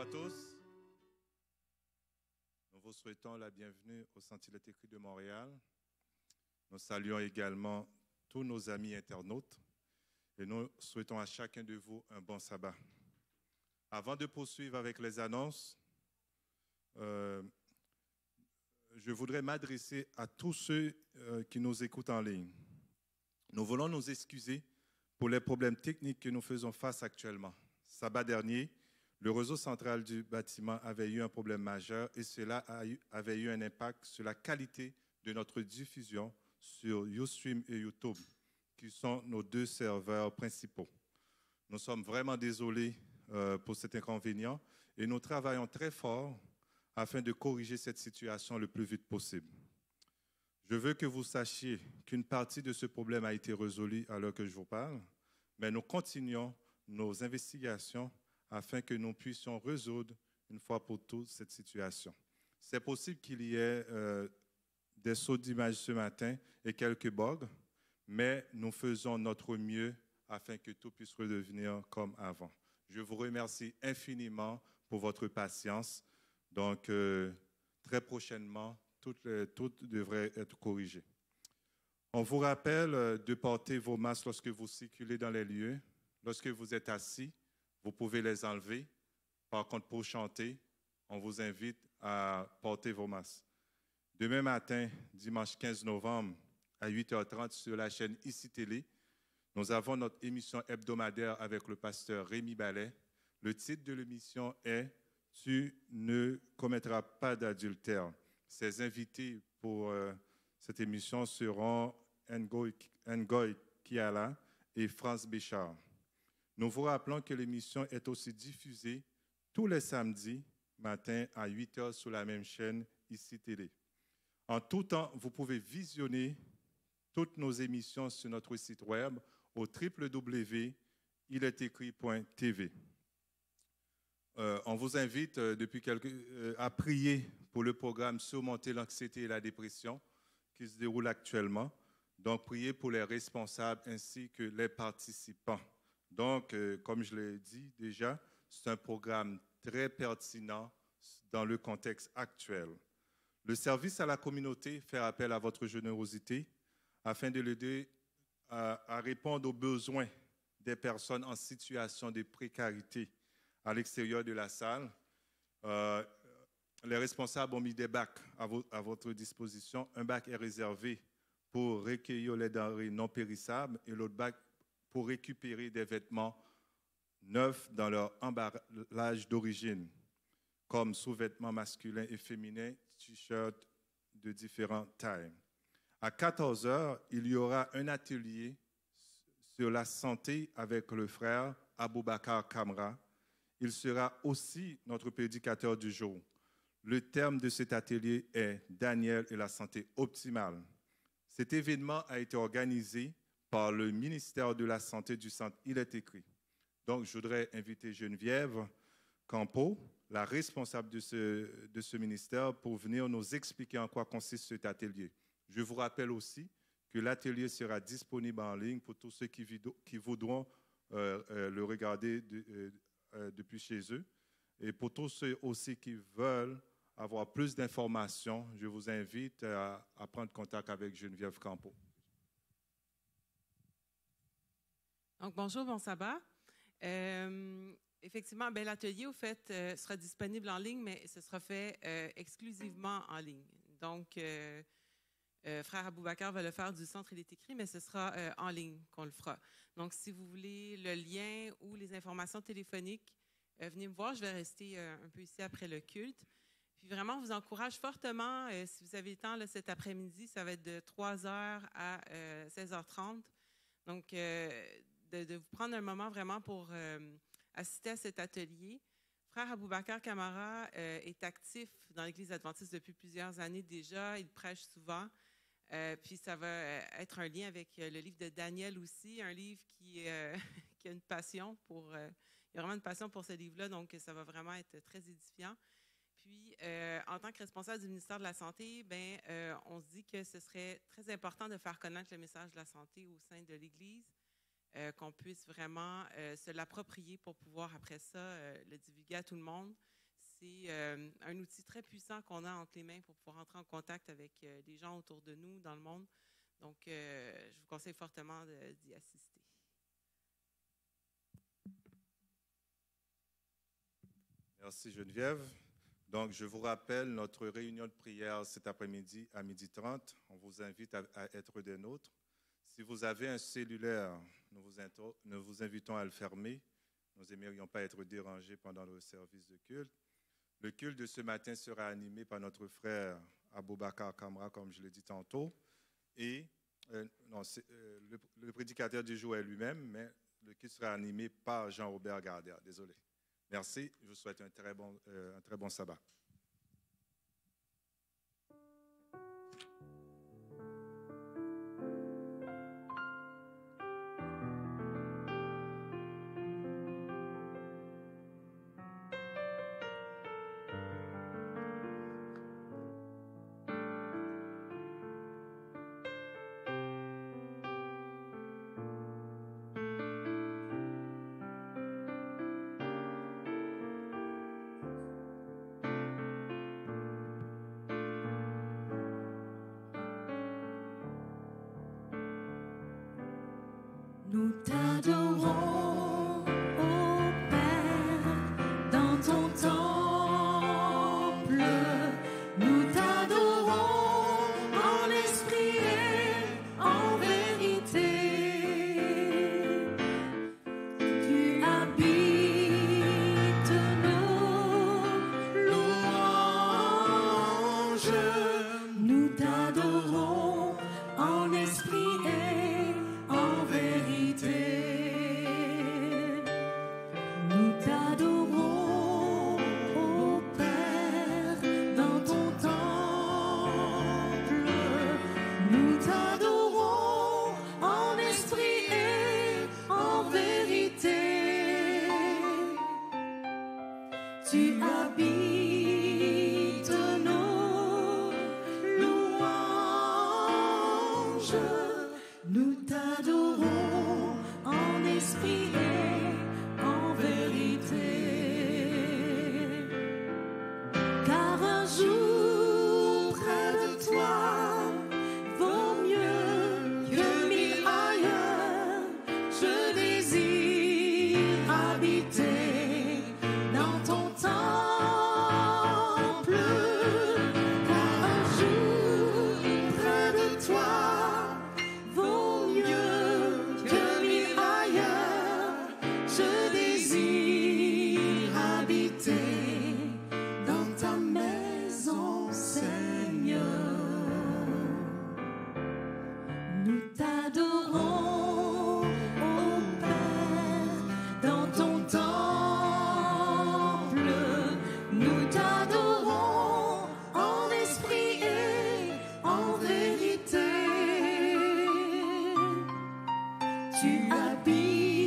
à tous. Nous vous souhaitons la bienvenue au Centre Il est écrit de Montréal. Nous saluons également tous nos amis internautes et nous souhaitons à chacun de vous un bon sabbat. Avant de poursuivre avec les annonces, je voudrais m'adresser à tous ceux qui nous écoutent en ligne. Nous voulons nous excuser pour les problèmes techniques que nous faisons face actuellement. Sabbat dernier, le réseau central du bâtiment avait eu un problème majeur et cela avait eu un impact sur la qualité de notre diffusion sur Ustream et YouTube, qui sont nos deux serveurs principaux. Nous sommes vraiment désolés pour cet inconvénient et nous travaillons très fort afin de corriger cette situation le plus vite possible. Je veux que vous sachiez qu'une partie de ce problème a été résolue à l'heure que je vous parle, mais nous continuons nos investigations afin que nous puissions résoudre une fois pour toutes cette situation. C'est possible qu'il y ait des sauts d'image ce matin et quelques bugs, mais nous faisons notre mieux afin que tout puisse redevenir comme avant. Je vous remercie infiniment pour votre patience. Donc, très prochainement, tout devrait être corrigé. On vous rappelle de porter vos masques lorsque vous circulez dans les lieux. Lorsque vous êtes assis, vous pouvez les enlever. Par contre, pour chanter, on vous invite à porter vos masques. Demain matin, dimanche 15 novembre, à 8h30 sur la chaîne ICI Télé, nous avons notre émission hebdomadaire avec le pasteur Rémi Ballet. Le titre de l'émission est « Tu ne commettras pas d'adultère ». Ses invités pour cette émission seront Ngoy Kiala et France Béchard. Nous vous rappelons que l'émission est aussi diffusée tous les samedis matin à 8h sur la même chaîne ICI Télé. En tout temps, vous pouvez visionner toutes nos émissions sur notre site web au www.iletécrit.tv. On vous invite à prier pour le programme Surmonter l'anxiété et la dépression qui se déroule actuellement. Donc, priez pour les responsables ainsi que les participants. Donc, comme je l'ai dit déjà, c'est un programme très pertinent dans le contexte actuel. Le service à la communauté fait appel à votre générosité afin de l'aider à répondre aux besoins des personnes en situation de précarité à l'extérieur de la salle. Les responsables ont mis des bacs à votre disposition. Un bac est réservé pour recueillir les denrées non périssables et l'autre bac pour récupérer des vêtements neufs dans leur emballage d'origine, comme sous-vêtements masculins et féminins, t-shirts de différentes tailles. À 14h, il y aura un atelier sur la santé avec le frère Aboubakar Kamra. Il sera aussi notre prédicateur du jour. Le terme de cet atelier est « Daniel et la santé optimale ». Cet événement a été organisé par le ministère de la Santé du Centre Il est écrit. Donc, je voudrais inviter Geneviève Campo, la responsable de ce ministère, pour venir nous expliquer en quoi consiste cet atelier. Je vous rappelle aussi que l'atelier sera disponible en ligne pour tous ceux qui voudront le regarder depuis chez eux. Et pour tous ceux aussi qui veulent avoir plus d'informations, je vous invite à prendre contact avec Geneviève Campo. Donc, bonjour, bon sabbat. Effectivement, l'atelier, au fait, sera disponible en ligne, mais ce sera fait exclusivement en ligne. Donc, Frère Aboubakar va le faire du Centre Il est écrit, mais ce sera en ligne qu'on le fera. Donc, si vous voulez le lien ou les informations téléphoniques, venez me voir. Je vais rester un peu ici après le culte. Puis vraiment, je vous encourage fortement, si vous avez le temps là, cet après-midi, ça va être de 3h à 16h30. Donc, de vous prendre un moment vraiment pour assister à cet atelier. Frère Aboubakar Kamara est actif dans l'Église adventiste depuis plusieurs années déjà. Il prêche souvent. Puis ça va être un lien avec le livre de Daniel aussi, un livre qui a une passion pour... il y a vraiment une passion pour ce livre-là, donc ça va vraiment être très édifiant. Puis, en tant que responsable du ministère de la Santé, on se dit que ce serait très important de faire connaître le message de la santé au sein de l'Église, qu'on puisse vraiment se l'approprier pour pouvoir, après ça, le divulguer à tout le monde. c'est un outil très puissant qu'on a entre les mains pour pouvoir entrer en contact avec les gens autour de nous dans le monde. Donc, je vous conseille fortement d'y assister. Merci Geneviève. Donc, je vous rappelle notre réunion de prière cet après-midi à 12h30. On vous invite à être des nôtres. Si vous avez un cellulaire, nous vous invitons à le fermer. Nous n'aimerions pas être dérangés pendant le service de culte. Le culte de ce matin sera animé par notre frère Aboubakar Kamra, comme je l'ai dit tantôt. Et le prédicateur du jour est lui-même, mais le culte sera animé par Jean-Robert Gardère. Désolé. Merci. Je vous souhaite un très bon sabbat. Nous t'adorons, ô Père, dans ton temple. Nous t'adorons en esprit et en vérité. Tu habites nos louanges. Nous t'adorons en esprit et en vérité. Nous t'adorons, ô Père, dans ton temple. Nous t'adorons en esprit et en vérité. Tu habites nos louanges. Nous t'adorons en esprit et en vérité. Car un jour près de toi vaut mieux que 1000 ailleurs. Je désire habiter dans ton temple. Car un jour près de toi vaut mieux que 1000 ailleurs. Je désire habiter dans ta maison, Seigneur. Nous t'adorons, ô Père, dans ton temple. Nous t'adorons en esprit et en vérité. Tu habites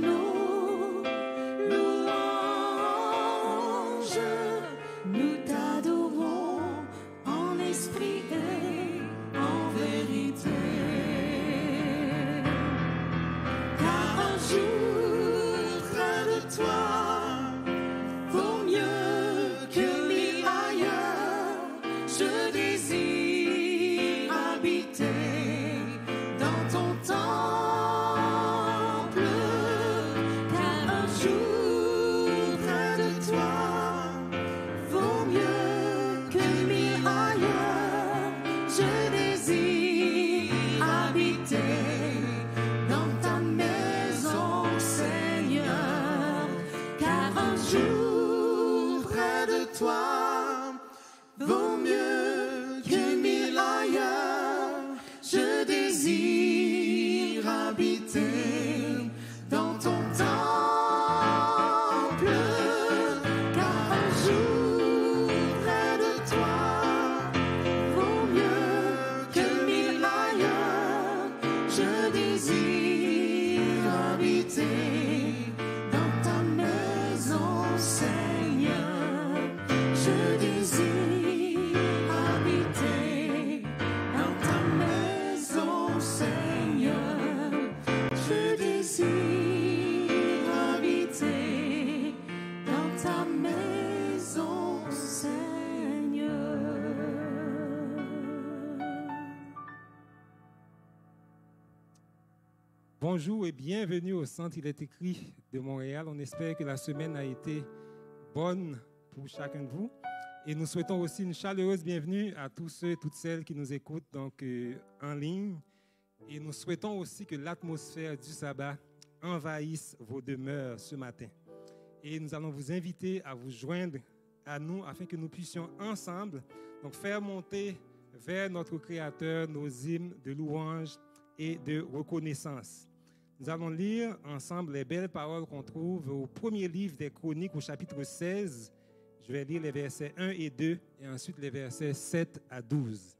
nos louanges. Nous t'adorons en esprit et en vérité. Car un jour près de toi vaut mieux que 1000 ailleurs. Je désire habiter dans ton temple. Car un jour près de toi vaut mieux que 1000 ailleurs. Je désire habiter dans ta maison, Seigneur. Car un jour près de toi vaut mieux que 1000 ailleurs. Je désire habiter dans ton temple. Car un jour près de toi vaut mieux que 1000 ailleurs. Je désire habiter dans ta maison, Seigneur. Je désire Bonjour et bienvenue au Centre Il est écrit de Montréal. On espère que la semaine a été bonne pour chacun de vous. Et nous souhaitons aussi une chaleureuse bienvenue à tous ceux et toutes celles qui nous écoutent en ligne. Et nous souhaitons aussi que l'atmosphère du sabbat envahisse vos demeures ce matin. Et nous allons vous inviter à vous joindre à nous afin que nous puissions ensemble faire monter vers notre Créateur nos hymnes de louange et de reconnaissance. Nous allons lire ensemble les belles paroles qu'on trouve au premier livre des Chroniques au chapitre 16. Je vais lire les versets 1 et 2 et ensuite les versets 7 à 12.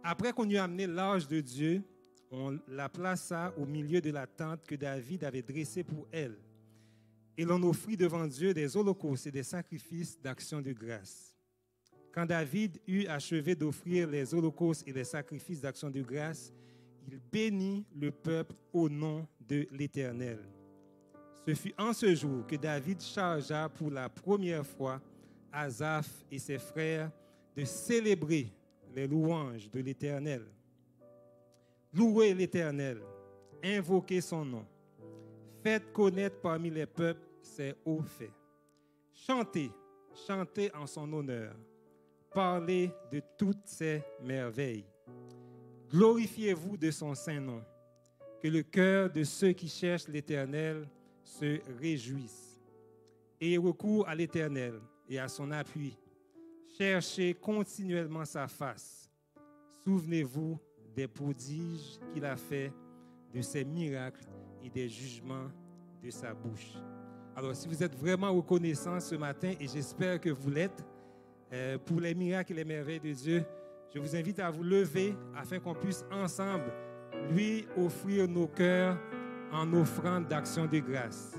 Après qu'on eut amené l'arche de Dieu, on la plaça au milieu de la tente que David avait dressée pour elle. Et l'on offrit devant Dieu des holocaustes et des sacrifices d'action de grâce. Quand David eut achevé d'offrir les holocaustes et les sacrifices d'action de grâce, il bénit le peuple au nom de l'Éternel. Ce fut en ce jour que David chargea pour la première fois Asaph et ses frères de célébrer les louanges de l'Éternel. Louez l'Éternel, invoquez son nom, faites connaître parmi les peuples ses hauts faits. Chantez, chantez en son honneur, parlez de toutes ses merveilles. Glorifiez-vous de son saint nom, que le cœur de ceux qui cherchent l'Éternel se réjouisse. Ayez recours à l'Éternel et à son appui. Cherchez continuellement sa face. Souvenez-vous des prodiges qu'il a faits, de ses miracles et des jugements de sa bouche. Alors, si vous êtes vraiment reconnaissants ce matin, et j'espère que vous l'êtes, pour les miracles et les merveilles de Dieu, je vous invite à vous lever afin qu'on puisse ensemble lui offrir nos cœurs en offrande d'action de grâce.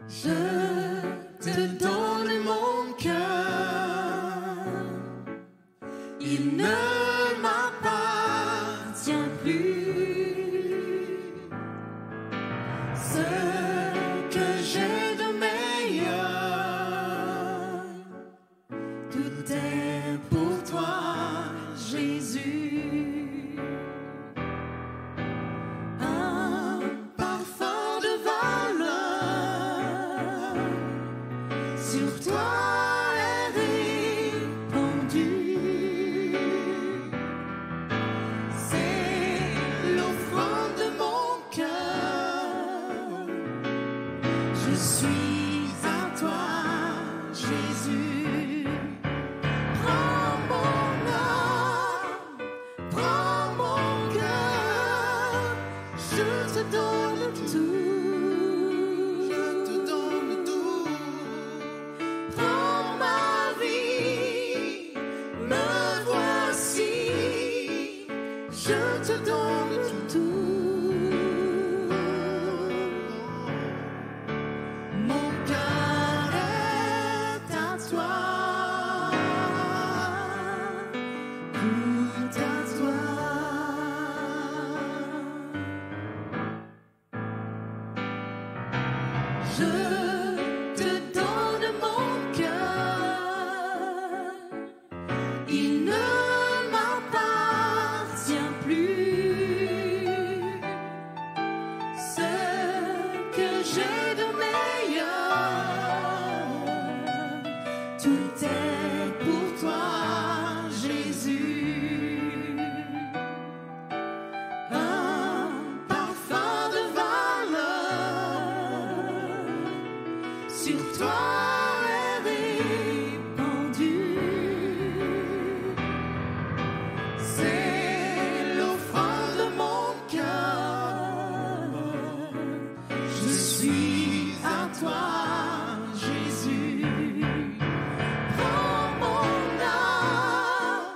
Je te donne mon cœur, il ne m'appartient plus. Ce que j'ai de meilleur, tout est pour toi, Jésus. Un parfum de valeur sur toi est répandu. C'est l'offrande de mon cœur. Je suis à toi, Jésus. Prends mon âme, prends mon cœur. Je te donne tout. Je te donne tout. Prends ma vie, me voici. Je te donne tout. Mon cœur est à toi. Tout à toi. Je te donne mon cœur, il ne m'appartient plus. Ce que j'ai de meilleur, tout est pour toi, Jésus. Un parfum de valeur sur toi est répandu. C'est l'offrande de mon cœur. Je suis à toi, Jésus. Prends mon âme,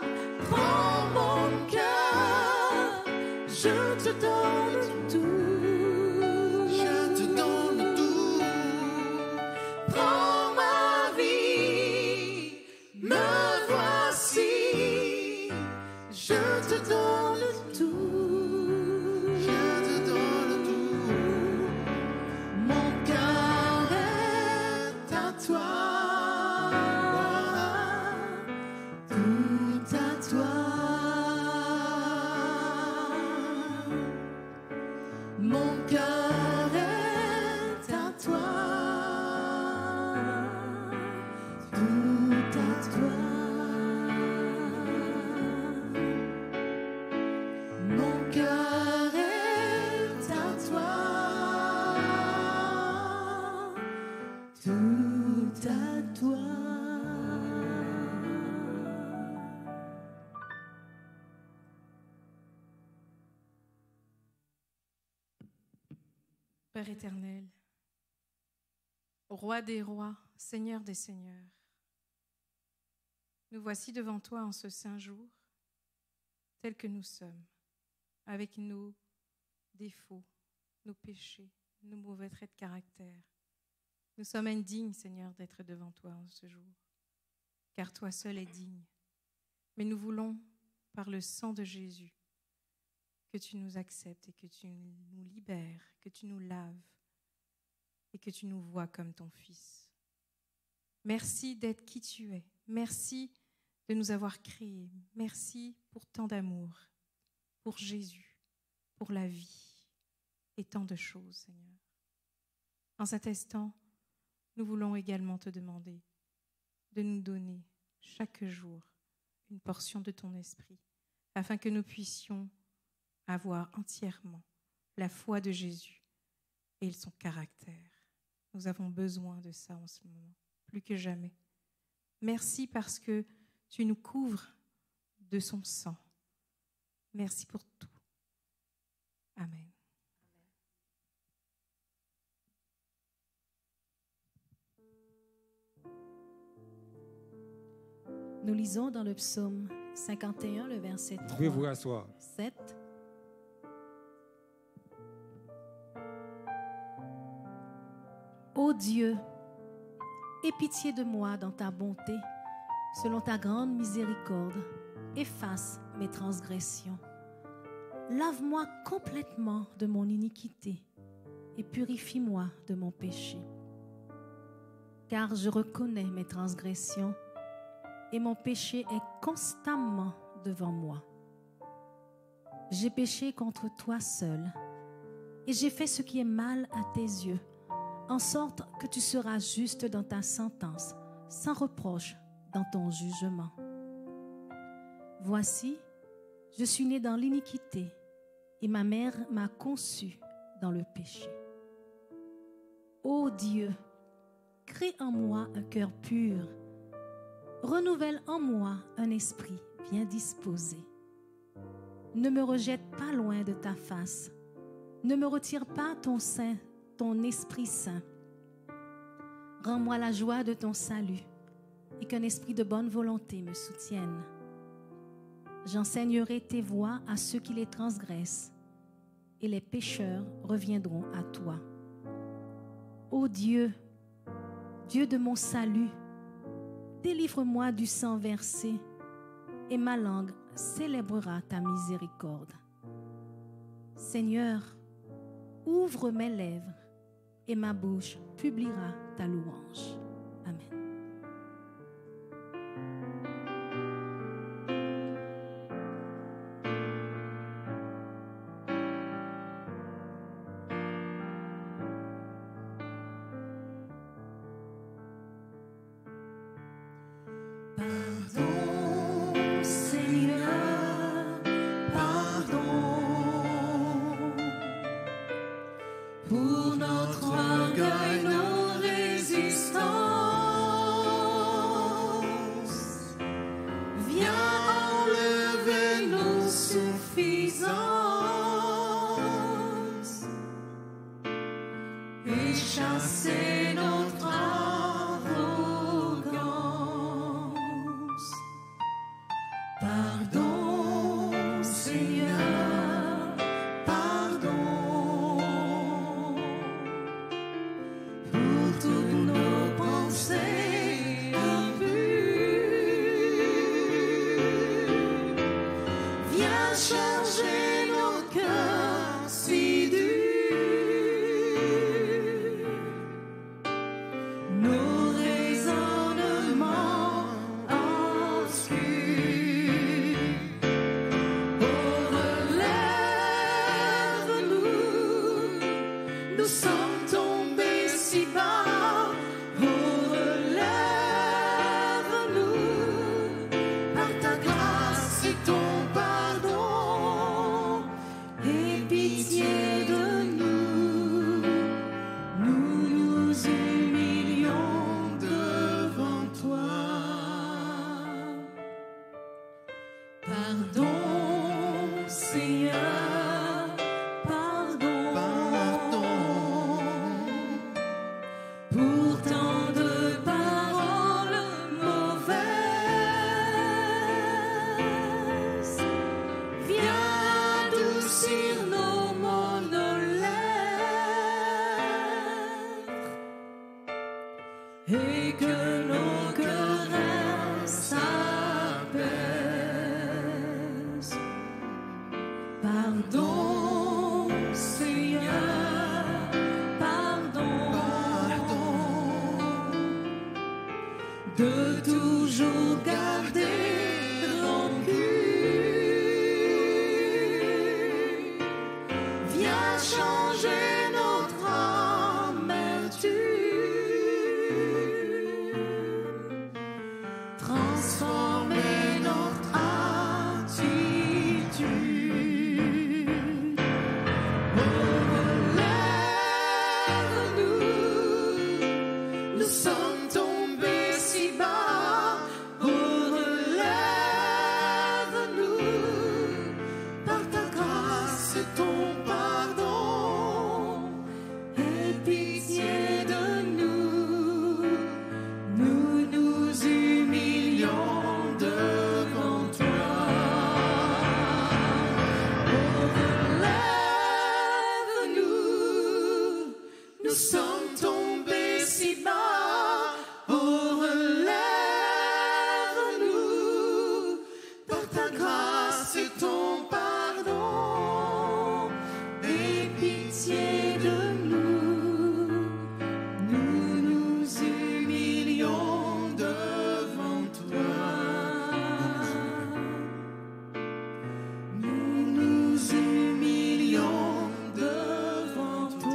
prends mon cœur. Je te donne tout. Je te donne tout. Prends toi, tout à toi. Mon cœur est à toi, tout à toi. Mon cœur est à toi, tout à toi. Père éternel, Roi des rois, Seigneur des seigneurs, nous voici devant toi en ce saint jour, tels que nous sommes, avec nos défauts, nos péchés, nos mauvais traits de caractère. Nous sommes indignes, Seigneur, d'être devant toi en ce jour, car toi seul es digne. Mais nous voulons, par le sang de Jésus, que tu nous acceptes et que tu nous libères, que tu nous laves et que tu nous vois comme ton Fils. Merci d'être qui tu es. Merci de nous avoir créés. Merci pour tant d'amour, pour Jésus, pour la vie et tant de choses, Seigneur. En cet instant, nous voulons également te demander de nous donner chaque jour une portion de ton esprit, afin que nous puissions avoir entièrement la foi de Jésus et son caractère. Nous avons besoin de ça en ce moment, plus que jamais. Merci parce que tu nous couvres de son sang. Merci pour tout. Amen. Nous lisons dans le psaume 51, le verset Vous pouvez vous 3, rasseoir. 7. Ô Dieu, aie pitié de moi dans ta bonté, selon ta grande miséricorde, efface mes transgressions. Lave-moi complètement de mon iniquité et purifie-moi de mon péché. Car je reconnais mes transgressions et mon péché est constamment devant moi. J'ai péché contre toi seul et j'ai fait ce qui est mal à tes yeux, en sorte que tu seras juste dans ta sentence, sans reproche dans ton jugement. Voici, je suis né dans l'iniquité et ma mère m'a conçu dans le péché. Ô Dieu, crée en moi un cœur pur, renouvelle en moi un esprit bien disposé. Ne me rejette pas loin de ta face, ne me retire pas ton Esprit Saint. Rends-moi la joie de ton salut et qu'un esprit de bonne volonté me soutienne. J'enseignerai tes voies à ceux qui les transgressent et les pécheurs reviendront à toi. Ô Dieu, Dieu de mon salut, délivre-moi du sang versé et ma langue célébrera ta miséricorde. Seigneur, ouvre mes lèvres et ma bouche publiera ta louange. Amen. Pardon, Seigneur, pardon pour notre orgueil, nos résistances. et que nos querelles s'apaisent. Pardon, Seigneur, pardon, de toujours garder rancune. Viens changer notre amertume, transformer notre attitude. Relève-nous, nous sommes tombés si bas. Relève-nous, par ta grâce et ton pardon, aie pitié de nous. Nous nous humilions devant toi. Relève-nous, nous sommes tombés si bas. Relève-nous, par ta grâce et ton pardon, aie pitié de nous. Nous nous humilions devant toi. Nous nous humilions devant toi.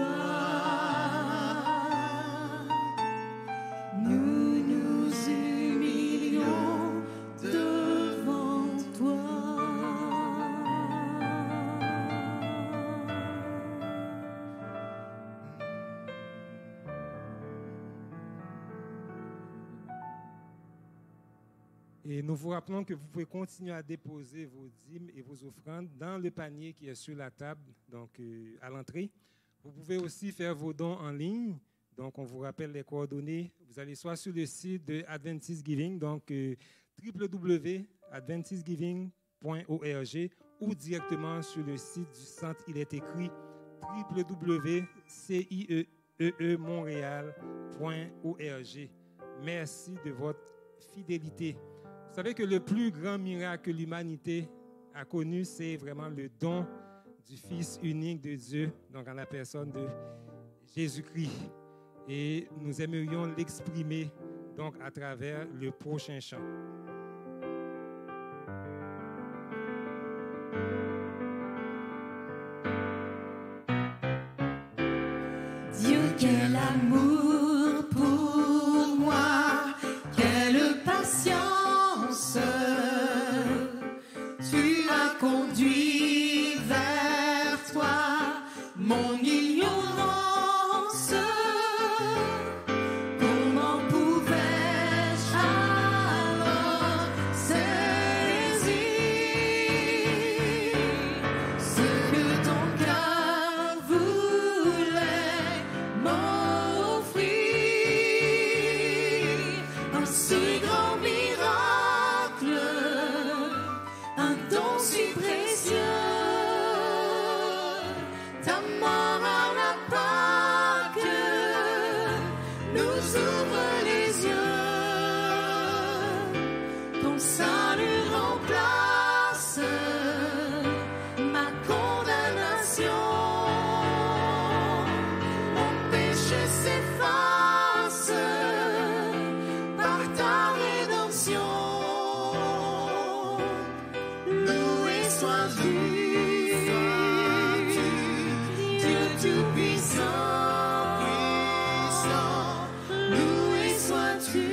Nous nous humilions devant toi. Et nous vous rappelons que vous pouvez continuer à déposer vos dîmes et vos offrandes dans le panier qui est sur la table, donc à l'entrée. Vous pouvez aussi faire vos dons en ligne. Donc, on vous rappelle les coordonnées. Vous allez soit sur le site de Adventist Giving, donc www.adventistgiving.org, ou directement sur le site du centre. Il est écrit www.cieemontréal.org. Merci de votre fidélité. Vous savez que le plus grand miracle que l'humanité a connu, c'est vraiment le don du Fils unique de Dieu, donc en la personne de Jésus-Christ. Et nous aimerions l'exprimer donc à travers le prochain chant. Dieu, quel amour pour moi, quelle patience, tu as conduit vers toi mon ignorance. Comment pouvais-je alors saisir ce que ton cœur voulait m'offrir? Un si grand miracle, un don si précieux. Ta mort à la Pâque nous ouvre les yeux. Ton salut remplace ma condamnation. Mon péché s'efface par ta rédemption. Loué sois-tu, Dieu Tout-Puissant. Loué sois-tu.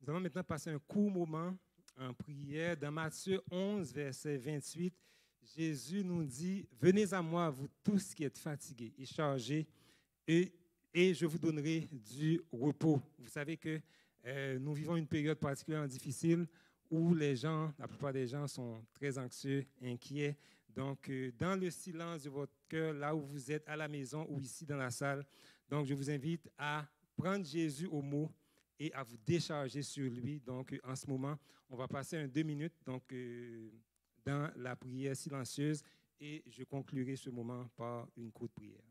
Nous allons maintenant passer un court moment en prière. Dans Matthieu 11, verset 28, Jésus nous dit « Venez à moi, vous tous qui êtes fatigués et chargés, et je vous donnerai du repos. » Vous savez que nous vivons une période particulièrement difficile où la plupart des gens sont très anxieux, inquiets. Donc, dans le silence de votre cœur, là où vous êtes, à la maison ou ici dans la salle, donc je vous invite à prendre Jésus au mot et à vous décharger sur lui. Donc, en ce moment, on va passer 2 minutes dans la prière silencieuse et je conclurai ce moment par une courte prière.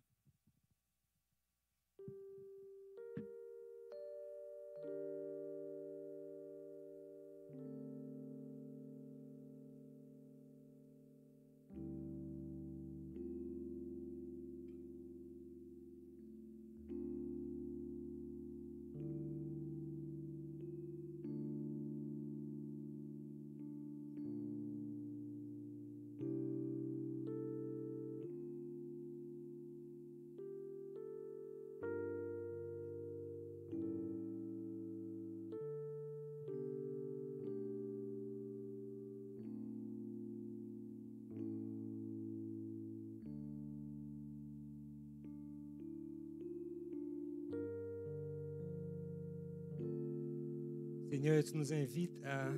Seigneur, tu nous invites à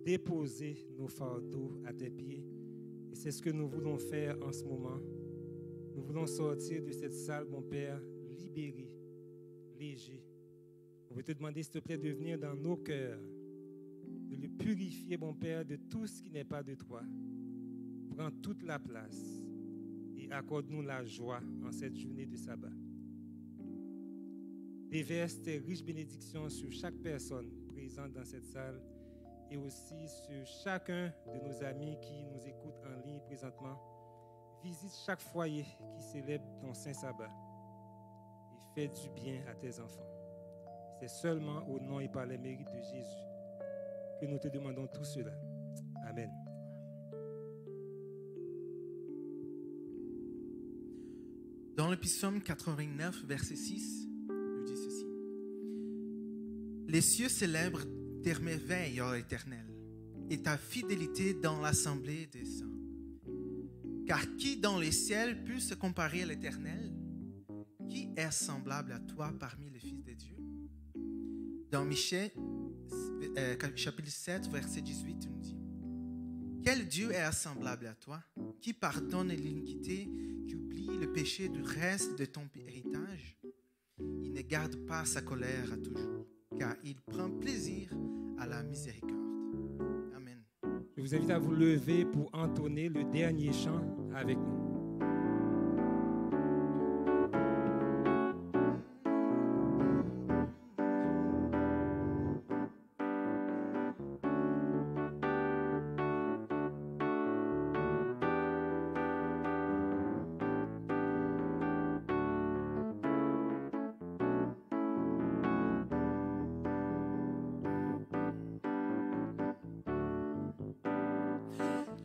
déposer nos fardeaux à tes pieds. Et c'est ce que nous voulons faire en ce moment. Nous voulons sortir de cette salle, mon Père, libérés, légers. On veut te demander, s'il te plaît, de venir dans nos cœurs, de le purifier, mon Père, de tout ce qui n'est pas de toi. Prends toute la place et accorde-nous la joie en cette journée de sabbat. Déverse tes riches bénédictions sur chaque personne présente dans cette salle et aussi sur chacun de nos amis qui nous écoutent en ligne présentement. Visite chaque foyer qui célèbre ton saint sabbat et fais du bien à tes enfants. C'est seulement au nom et par les mérites de Jésus que nous te demandons tout cela. Amen. Dans le psaume 89, verset 6, il dit ceci. Les cieux célèbrent tes merveilles, ô Éternel, et ta fidélité dans l'assemblée des saints. Car qui dans les ciels peut se comparer à l'Éternel? Qui est semblable à toi parmi les fils de Dieu? Dans Michée, chapitre 7, verset 18, il nous dit: Quel Dieu est semblable à toi, qui pardonne l'iniquité, qui oublie le péché du reste de ton héritage? Il ne garde pas sa colère à toujours, car il prend plaisir à la miséricorde. Amen. Je vous invite à vous lever pour entonner le dernier chant avec nous.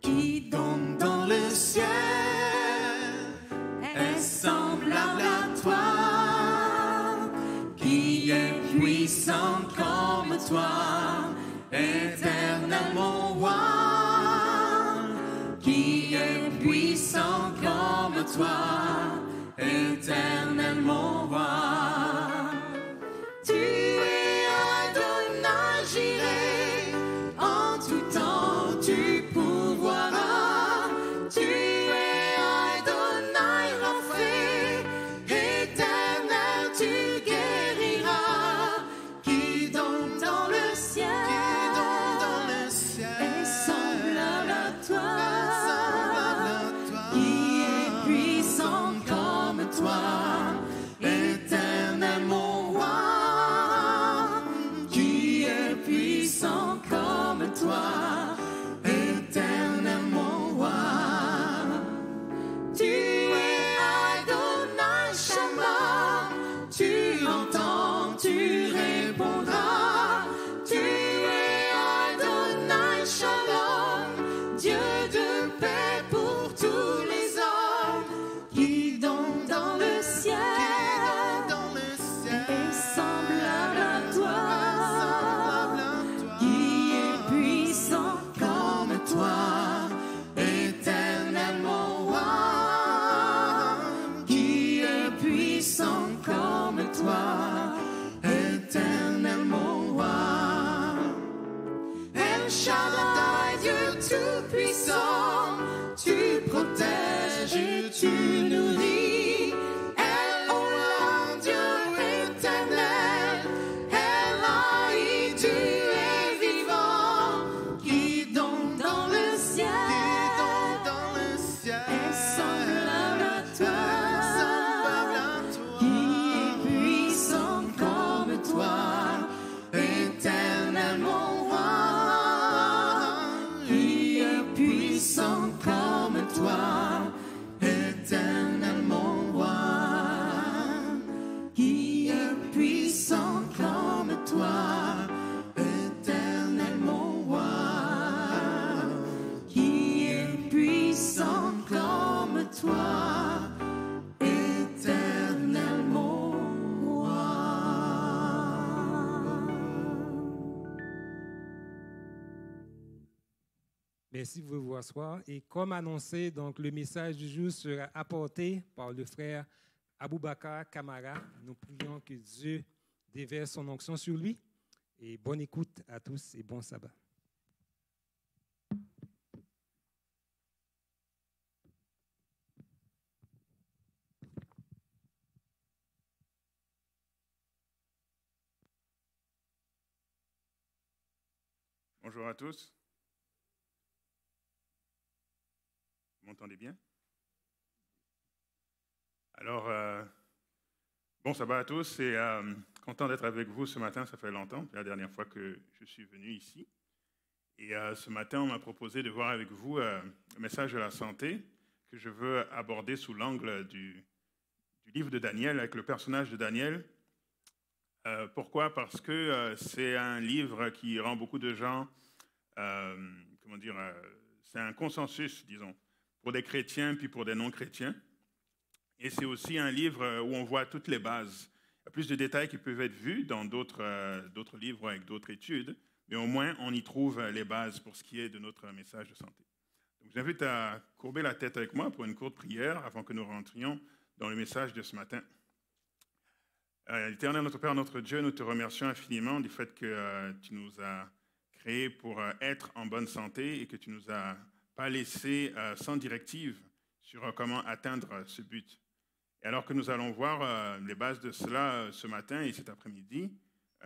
Qui donc dans le ciel est semblable à toi, qui est puissant comme toi, éternellement roi, qui est puissant comme toi, éternellement roi. Tu es Adonai Jireh, en tout temps tu pourvoiras. Tu es Adonai Rapha, éternel tu guériras. Qui donc dans le ciel toi, éternel mon roi, qui est puissant comme toi, éternel mon roi. Merci, vous pouvez vous asseoir. Et comme annoncé, donc, le message du jour sera apporté par le frère Aboubakar Kamara. Nous prions que Dieu déverse son onction sur lui. Et bonne écoute à tous et bon sabbat. Bonjour à tous. Vous m'entendez bien? Alors, bon sabbat à tous et content d'être avec vous ce matin, ça fait longtemps, c'est la dernière fois que je suis venu ici. Et ce matin, on m'a proposé de voir avec vous le message de la santé que je veux aborder sous l'angle du livre de Daniel, avec le personnage de Daniel. Pourquoi? Parce que c'est un livre qui rend beaucoup de gens, c'est un consensus, disons, pour des chrétiens puis pour des non-chrétiens. Et c'est aussi un livre où on voit toutes les bases. Il y a plus de détails qui peuvent être vus dans d'autres livres avec d'autres études, mais au moins on y trouve les bases pour ce qui est de notre message de santé. Donc j'invite à courber la tête avec moi pour une courte prière avant que nous rentrions dans le message de ce matin. Éternel, notre Père, notre Dieu, nous te remercions infiniment du fait que tu nous as créés pour être en bonne santé et que tu ne nous as pas laissés sans directive sur comment atteindre ce but. Et alors que nous allons voir les bases de cela ce matin et cet après-midi,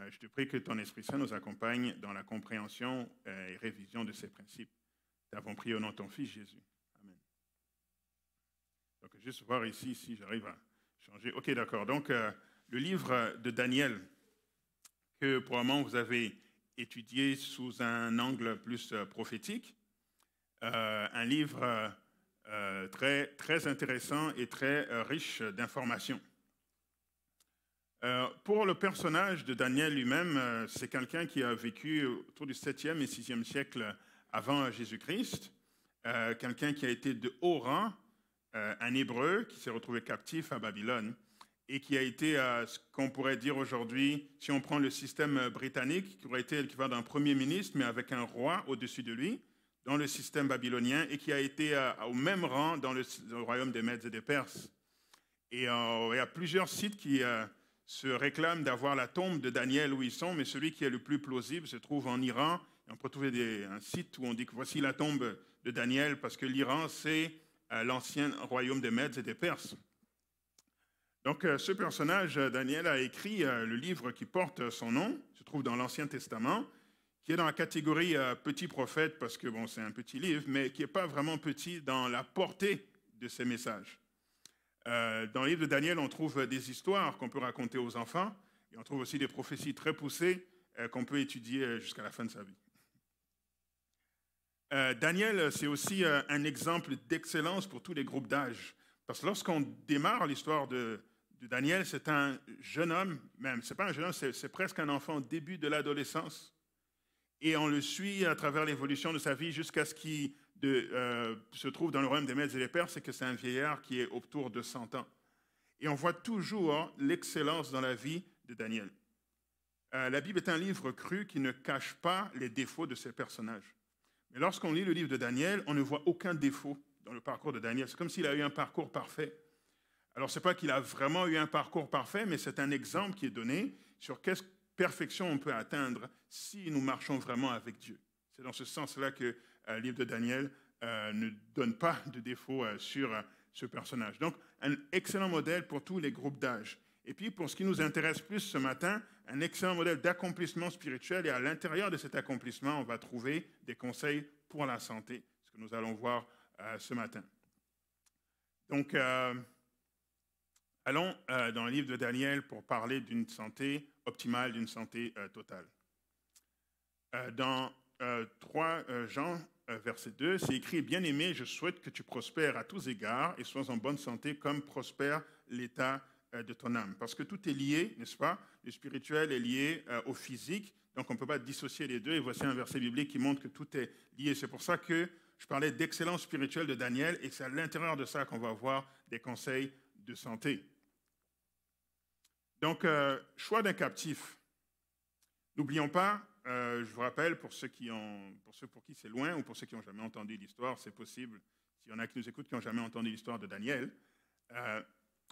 je te prie que ton Esprit Saint nous accompagne dans la compréhension et révision de ces principes. Nous avons prié au nom de ton Fils Jésus. Amen. Donc, juste voir ici si j'arrive à changer. OK, d'accord. Donc, le livre de Daniel, que probablement vous avez étudié sous un angle plus prophétique, un livre très, très intéressant et très riche d'informations. Pour le personnage de Daniel lui-même, c'est quelqu'un qui a vécu autour du 7e et 6e siècle avant Jésus-Christ, quelqu'un qui a été de haut rang, un Hébreu qui s'est retrouvé captif à Babylone et qui a été ce qu'on pourrait dire aujourd'hui, si on prend le système britannique, qui aurait été l'équivalent d'un premier ministre, mais avec un roi au-dessus de lui, dans le système babylonien, et qui a été au même rang dans le royaume des Mèdes et des Perses. Et il y a plusieurs sites qui se réclament d'avoir la tombe de Daniel où ils sont, mais celui qui est le plus plausible se trouve en Iran. Et on peut trouver un site où on dit que voici la tombe de Daniel, parce que l'Iran, c'est l'ancien royaume des Mèdes et des Perses. Donc, ce personnage, Daniel, a écrit le livre qui porte son nom, se trouve dans l'Ancien Testament, qui est dans la catégorie petit prophète, parce que bon, c'est un petit livre, mais qui n'est pas vraiment petit dans la portée de ses messages. Dans le livre de Daniel, on trouve des histoires qu'on peut raconter aux enfants, et on trouve aussi des prophéties très poussées qu'on peut étudier jusqu'à la fin de sa vie. Daniel, c'est aussi un exemple d'excellence pour tous les groupes d'âge, parce que lorsqu'on démarre l'histoire de Daniel, c'est un jeune homme, même, c'est pas un jeune homme, c'est presque un enfant au début de l'adolescence. Et on le suit à travers l'évolution de sa vie jusqu'à ce qu'il se trouve dans le royaume des Mèdes et des Perses, c'est que c'est un vieillard qui est autour de 100 ans. Et on voit toujours l'excellence dans la vie de Daniel. La Bible est un livre cru qui ne cache pas les défauts de ses personnages. Mais lorsqu'on lit le livre de Daniel, on ne voit aucun défaut dans le parcours de Daniel. C'est comme s'il a eu un parcours parfait. Alors, ce n'est pas qu'il a vraiment eu un parcours parfait, mais c'est un exemple qui est donné sur quelle perfection on peut atteindre si nous marchons vraiment avec Dieu. C'est dans ce sens-là que le livre de Daniel ne donne pas de défaut sur ce personnage. Donc, un excellent modèle pour tous les groupes d'âge. Et puis, pour ce qui nous intéresse plus ce matin, un excellent modèle d'accomplissement spirituel. Et à l'intérieur de cet accomplissement, on va trouver des conseils pour la santé, ce que nous allons voir ce matin. Donc, allons dans le livre de Daniel pour parler d'une santé optimale, d'une santé totale. Dans 3 Jean, verset 2, c'est écrit « Bien-aimé, je souhaite que tu prospères à tous égards et sois en bonne santé comme prospère l'état de ton âme. Parce que tout est lié, n'est-ce pas? Le spirituel est lié au physique, donc on ne peut pas dissocier les deux. Et voici un verset biblique qui montre que tout est lié. C'est pour ça que je parlais d'excellence spirituelle de Daniel et que c'est à l'intérieur de ça qu'on va avoir des conseils de santé. Donc, choix d'un captif. N'oublions pas, je vous rappelle, pour ceux pour qui c'est loin ou pour ceux qui n'ont jamais entendu l'histoire, c'est possible, s'il y en a qui nous écoutent qui n'ont jamais entendu l'histoire de Daniel.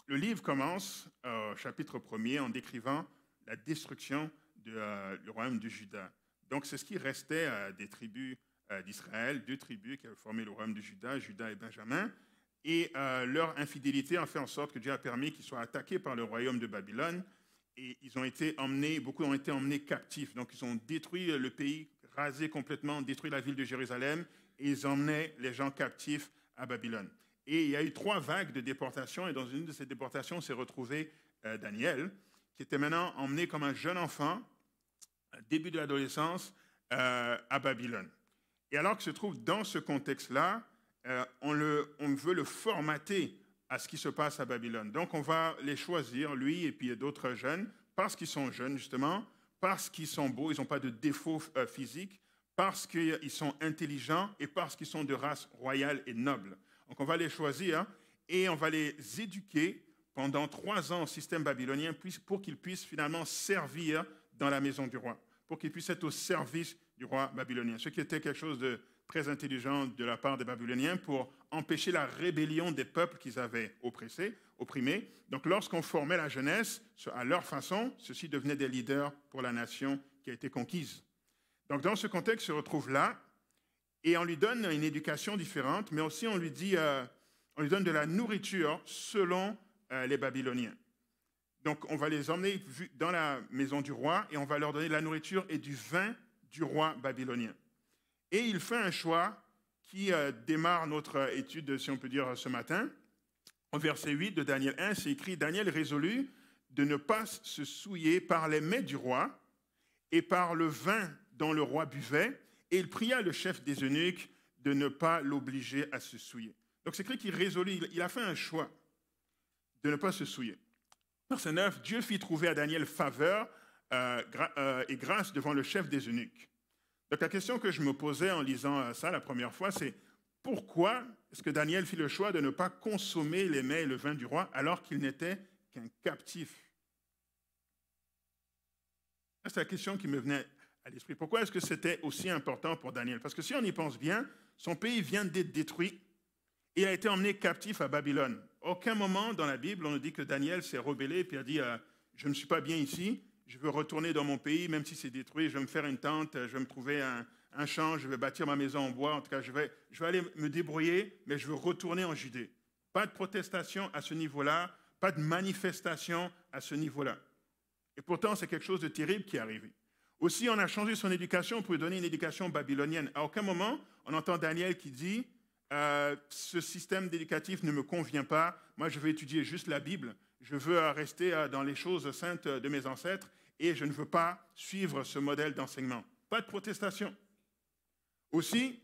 Le livre commence au chapitre 1er en décrivant la destruction du royaume de Juda. Donc, c'est ce qui restait des tribus d'Israël, 2 tribus qui avaient formé le royaume de Juda, Juda et Benjamin. Et leur infidélité a fait en sorte que Dieu a permis qu'ils soient attaqués par le royaume de Babylone. Et ils ont été emmenés, beaucoup ont été emmenés captifs. Donc, ils ont détruit le pays, rasé complètement, détruit la ville de Jérusalem. Et ils emmenaient les gens captifs à Babylone. Et il y a eu 3 vagues de déportation. Et dans une de ces déportations, s'est retrouvé Daniel, qui était maintenant emmené comme un jeune enfant, début de l'adolescence, à Babylone. Et alors qu'il se trouve dans ce contexte-là, on veut le formater à ce qui se passe à Babylone. Donc, on va les choisir, lui et puis d'autres jeunes, parce qu'ils sont jeunes, justement, parce qu'ils sont beaux, ils n'ont pas de défauts physiques, parce qu'ils sont intelligents et parce qu'ils sont de race royale et noble. Donc, on va les choisir et on va les éduquer pendant 3 ans au système babylonien pour qu'ils puissent finalement servir dans la maison du roi, pour qu'ils puissent être au service du roi babylonien. Ce qui était quelque chose de très intelligent de la part des Babyloniens pour empêcher la rébellion des peuples qu'ils avaient opprimés. Donc, lorsqu'on formait la jeunesse, à leur façon, ceux-ci devenaient des leaders pour la nation qui a été conquise. Donc, dans ce contexte, se retrouve là, et on lui donne une éducation différente, mais aussi on lui donne de la nourriture selon les Babyloniens. Donc, on va les emmener dans la maison du roi, et on va leur donner de la nourriture et du vin du roi babylonien. Et il fait un choix qui démarre notre étude, si on peut dire, ce matin. Au verset 8 de Daniel 1, c'est écrit « Daniel résolut de ne pas se souiller par les mets du roi et par le vin dont le roi buvait, et il pria le chef des eunuques de ne pas l'obliger à se souiller. » Donc c'est écrit qu'il résolut, il a fait un choix de ne pas se souiller. Verset 9, Dieu fit trouver à Daniel faveur et grâce devant le chef des eunuques. Donc, la question que je me posais en lisant ça la première fois, c'est pourquoi est-ce que Daniel fit le choix de ne pas consommer les mets et le vin du roi alors qu'il n'était qu'un captif? C'est la question qui me venait à l'esprit. Pourquoi est-ce que c'était aussi important pour Daniel? Parce que si on y pense bien, son pays vient d'être détruit et il a été emmené captif à Babylone. Aucun moment dans la Bible, on nous dit que Daniel s'est rebellé et puis a dit « Je ne suis pas bien ici. Je veux retourner dans mon pays, même si c'est détruit, je vais me faire une tente, je vais me trouver un champ, je vais bâtir ma maison en bois. En tout cas, je vais aller me débrouiller, mais je veux retourner en Judée. » Pas de protestation à ce niveau-là, pas de manifestation à ce niveau-là. Et pourtant, c'est quelque chose de terrible qui est arrivé. Aussi, on a changé son éducation pour lui donner une éducation babylonienne. À aucun moment, on entend Daniel qui dit ce système éducatif ne me convient pas, moi je veux étudier juste la Bible, je veux rester dans les choses saintes de mes ancêtres, et je ne veux pas suivre ce modèle d'enseignement. Pas de protestation. Aussi,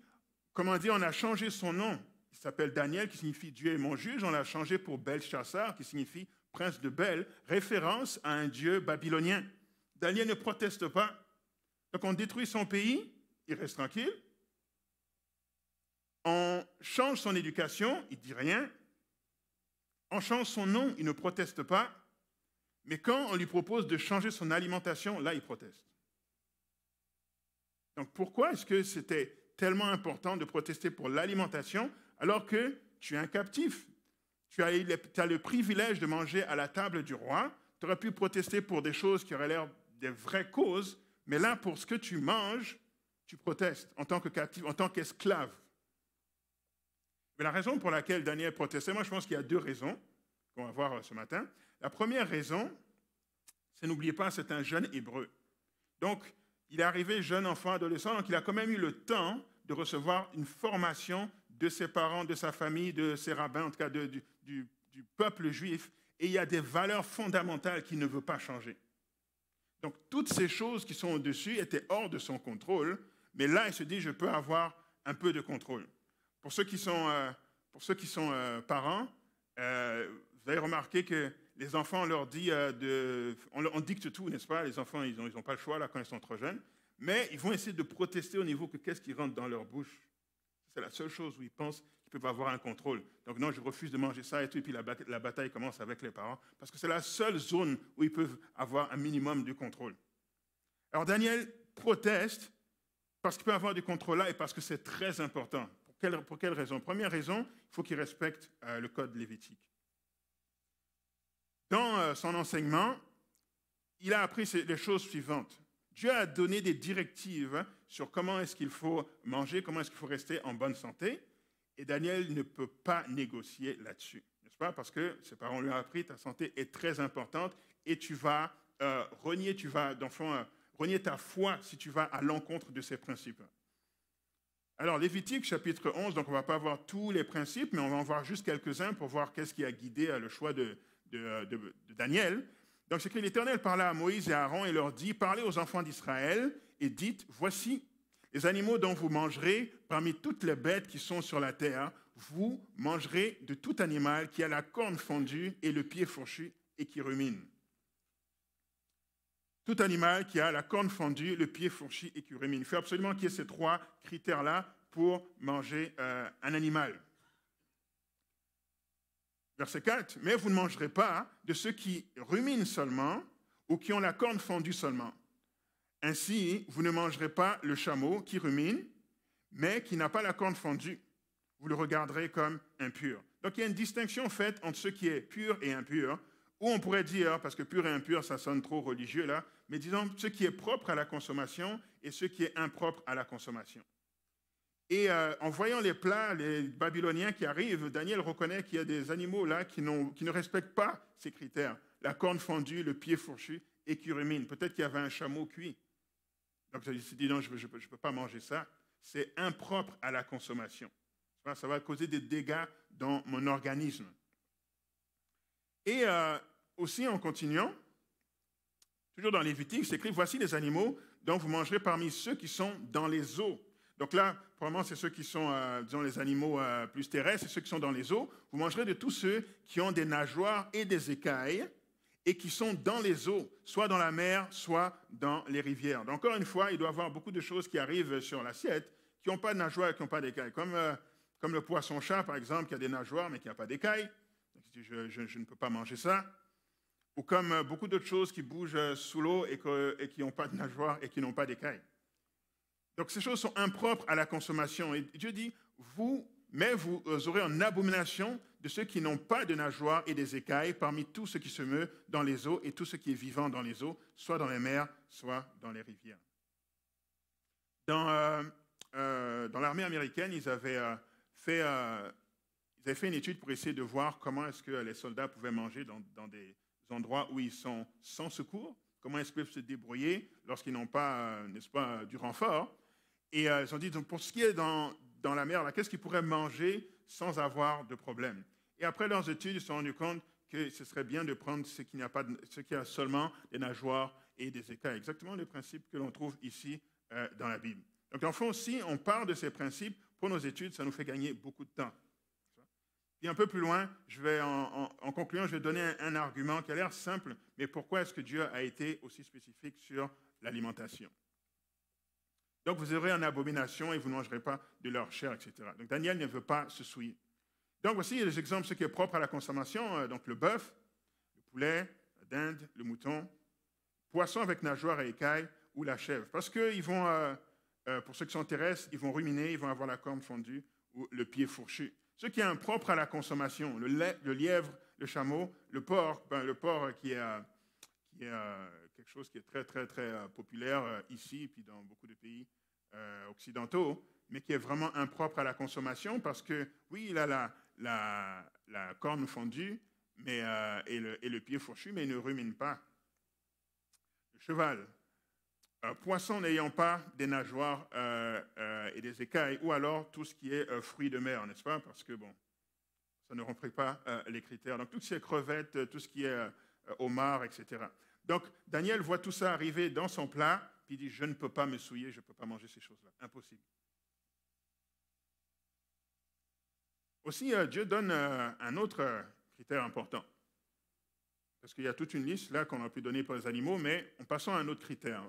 comment dire, on a changé son nom. Il s'appelle Daniel, qui signifie Dieu est mon juge. On l'a changé pour Belchassar, qui signifie prince de Bel, référence à un dieu babylonien. Daniel ne proteste pas. Donc on détruit son pays, il reste tranquille. On change son éducation, il ne dit rien. On change son nom, il ne proteste pas. Mais quand on lui propose de changer son alimentation, là, il proteste. Donc, pourquoi est-ce que c'était tellement important de protester pour l'alimentation alors que tu es un captif? Tu as le privilège de manger à la table du roi. Tu aurais pu protester pour des choses qui auraient l'air des vraies causes, mais là, pour ce que tu manges, tu protestes en tant que captif, en tant qu'esclave. Mais la raison pour laquelle Daniel protestait, moi, je pense qu'il y a 2 raisons qu'on va voir ce matin. La première raison, c'est, n'oubliez pas, c'est un jeune hébreu. Donc, il est arrivé jeune enfant, adolescent, donc il a quand même eu le temps de recevoir une formation de ses parents, de sa famille, de ses rabbins, en tout cas du peuple juif. Et il y a des valeurs fondamentales qu'il ne veut pas changer. Donc, toutes ces choses qui sont au-dessus étaient hors de son contrôle, mais là, il se dit, je peux avoir un peu de contrôle. Pour ceux qui sont parents, vous avez remarqué que les enfants, on leur dit, on dicte tout, n'est-ce pas? Les enfants, ils n'ont pas le choix là, quand ils sont trop jeunes. Mais ils vont essayer de protester au niveau que qu'est-ce qui rentre dans leur bouche. C'est la seule chose où ils pensent qu'ils peuvent avoir un contrôle. Donc non, je refuse de manger ça et tout. Et puis la bataille commence avec les parents. Parce que c'est la seule zone où ils peuvent avoir un minimum de contrôle. Alors Daniel proteste parce qu'il peut avoir du contrôle là et parce que c'est très important. Pour quelle raison? Première raison, il faut qu'il respecte le code lévitique. Dans son enseignement, il a appris les choses suivantes. Dieu a donné des directives sur comment est-ce qu'il faut manger, comment est-ce qu'il faut rester en bonne santé. Et Daniel ne peut pas négocier là-dessus, n'est-ce pas? Parce que ses parents lui ont appris, ta santé est très importante et tu vas renier ta foi si tu vas à l'encontre de ces principes. Alors, Lévitique, chapitre 11, donc on ne va pas voir tous les principes, mais on va en voir juste quelques-uns pour voir qu'est-ce qui a guidé le choix de Daniel. Donc, c'est que l'Éternel parla à Moïse et à Aaron et leur dit, parlez aux enfants d'Israël et dites, voici les animaux dont vous mangerez parmi toutes les bêtes qui sont sur la terre. Vous mangerez de tout animal qui a la corne fendue et le pied fourchu et qui rumine. Tout animal qui a la corne fendue, le pied fourchu et qui rumine. Il faut absolument qu'il y ait ces trois critères-là pour manger un animal. Verset 4, « Mais vous ne mangerez pas de ceux qui ruminent seulement ou qui ont la corne fendue seulement. Ainsi, vous ne mangerez pas le chameau qui rumine, mais qui n'a pas la corne fendue. Vous le regarderez comme impur. » Donc, il y a une distinction faite entre ce qui est pur et impur, ou on pourrait dire, parce que pur et impur, ça sonne trop religieux là, mais disons ce qui est propre à la consommation et ce qui est impropre à la consommation. Et en voyant les plats, les Babyloniens qui arrivent, Daniel reconnaît qu'il y a des animaux là qui ne respectent pas ces critères. La corne fendue, le pied fourchu et qui ruminent. Peut-être qu'il y avait un chameau cuit. Donc il s'est dit non, je ne peux pas manger ça. C'est impropre à la consommation. Ça va causer des dégâts dans mon organisme. Et aussi en continuant, toujours dans Lévitique, c'est écrit, voici les animaux dont vous mangerez parmi ceux qui sont dans les eaux. Donc là, probablement, c'est ceux qui sont, disons, les animaux plus terrestres, c'est ceux qui sont dans les eaux. Vous mangerez de tous ceux qui ont des nageoires et des écailles et qui sont dans les eaux, soit dans la mer, soit dans les rivières. Donc, encore une fois, il doit y avoir beaucoup de choses qui arrivent sur l'assiette qui n'ont pas de nageoires et qui n'ont pas d'écailles. Comme le poisson-chat, par exemple, qui a des nageoires mais qui n'a pas d'écailles. Je ne peux pas manger ça. Ou comme beaucoup d'autres choses qui bougent sous l'eau et qui n'ont pas de nageoires et qui n'ont pas d'écailles. Donc, ces choses sont impropres à la consommation. Et Dieu dit, vous aurez en abomination de ceux qui n'ont pas de nageoires et des écailles parmi tout ce qui se meut dans les eaux et tout ce qui est vivant dans les eaux, soit dans les mers, soit dans les rivières. Dans l'armée américaine, ils avaient fait une étude pour essayer de voir comment est-ce que les soldats pouvaient manger dans des endroits où ils sont sans secours, comment est-ce qu'ils peuvent se débrouiller lorsqu'ils n'ont pas, n'est-ce pas, du renfort. Et ils ont dit, donc, pour ce qui est dans la mer, qu'est-ce qu'ils pourraient manger sans avoir de problème? Et après leurs études, ils se sont rendus compte que ce serait bien de prendre ce qui a seulement des nageoires et des écailles. Exactement le principe que l'on trouve ici dans la Bible. Donc, en fond, si on part de ces principes pour nos études, ça nous fait gagner beaucoup de temps. Et un peu plus loin, en concluant, je vais donner un argument qui a l'air simple, mais pourquoi est-ce que Dieu a été aussi spécifique sur l'alimentation? Donc, vous aurez en abomination et vous ne mangerez pas de leur chair, etc. Donc, Daniel ne veut pas se souiller. Donc, voici les exemples, ce qui est propre à la consommation. Donc, le bœuf, le poulet, la dinde, le mouton, poisson avec nageoires et écailles ou la chèvre. Parce qu'ils vont, pour ceux qui sont terrestres, ils vont ruminer, ils vont avoir la corne fendue ou le pied fourchu. Ce qui est impropre à la consommation, le lièvre, le chameau, le porc qui est quelque chose qui est très, très, très populaire ici et puis dans beaucoup de pays occidentaux, mais qui est vraiment impropre à la consommation parce que, oui, il a la corne fendue et le pied fourchu, mais il ne rumine pas. Le cheval, poisson n'ayant pas des nageoires et des écailles, ou alors tout ce qui est fruits de mer, n'est-ce pas? Parce que, bon, ça ne remplit pas les critères. Donc, toutes ces crevettes, tout ce qui est homard, etc. Donc, Daniel voit tout ça arriver dans son plat, puis il dit, je ne peux pas me souiller, je ne peux pas manger ces choses-là. Impossible. Aussi, Dieu donne un autre critère important. parce qu'il y a toute une liste là qu'on a pu donner pour les animaux, mais en passant à un autre critère.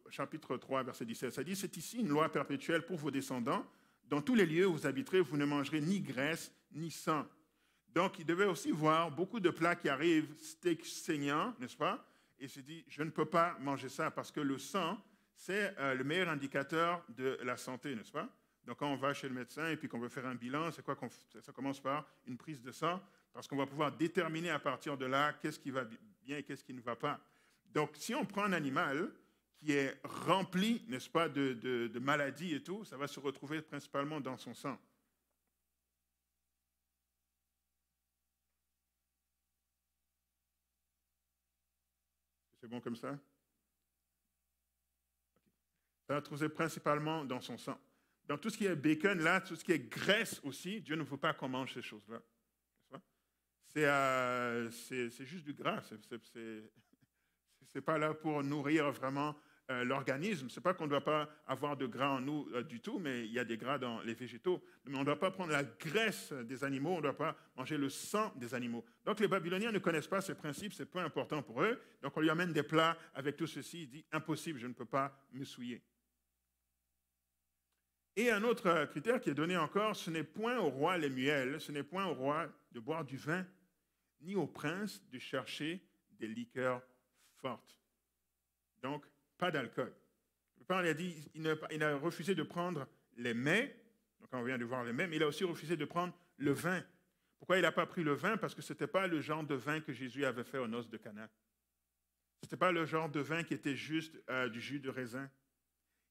Chapitre 3, verset 17, ça dit « C'est ici une loi perpétuelle pour vos descendants. Dans tous les lieux où vous habiterez, vous ne mangerez ni graisse, ni sang. » Donc, il devait aussi voir beaucoup de plats qui arrivent, steak saignant, n'est-ce pas? Et il s'est dit, je ne peux pas manger ça parce que le sang, c'est le meilleur indicateur de la santé, n'est-ce pas? Donc, quand on va chez le médecin et puis qu'on veut faire un bilan, c'est quoi ça commence par une prise de sang, parce qu'on va pouvoir déterminer à partir de là qu'est-ce qui va bien et qu'est-ce qui ne va pas. Donc, si on prend un animal qui est rempli, n'est-ce pas, de maladies et tout, ça va se retrouver principalement dans son sang. C'est bon comme ça? Ça va se trouver principalement dans son sang. Dans tout ce qui est bacon, là, tout ce qui est graisse aussi, Dieu ne veut pas qu'on mange ces choses-là. C'est juste du gras. C'est pas là pour nourrir vraiment l'organisme. C'est pas qu'on ne doit pas avoir de gras en nous du tout, mais il y a des gras dans les végétaux. Mais on ne doit pas prendre la graisse des animaux, on ne doit pas manger le sang des animaux. Donc les Babyloniens ne connaissent pas ces principes, c'est peu important pour eux. Donc on lui amène des plats avec tout ceci, il dit impossible, je ne peux pas me souiller. Et un autre critère qui est donné encore, ce n'est point au roi les muels, ce n'est point au roi de boire du vin, ni au prince de chercher des liqueurs fortes. Donc, pas d'alcool. Le père a dit, il a refusé de prendre les mets, donc on vient de voir les mets, mais il a aussi refusé de prendre le vin. Pourquoi il n'a pas pris le vin? Parce que ce n'était pas le genre de vin que Jésus avait fait aux noces de Cana. Ce n'était pas le genre de vin qui était juste du jus de raisin.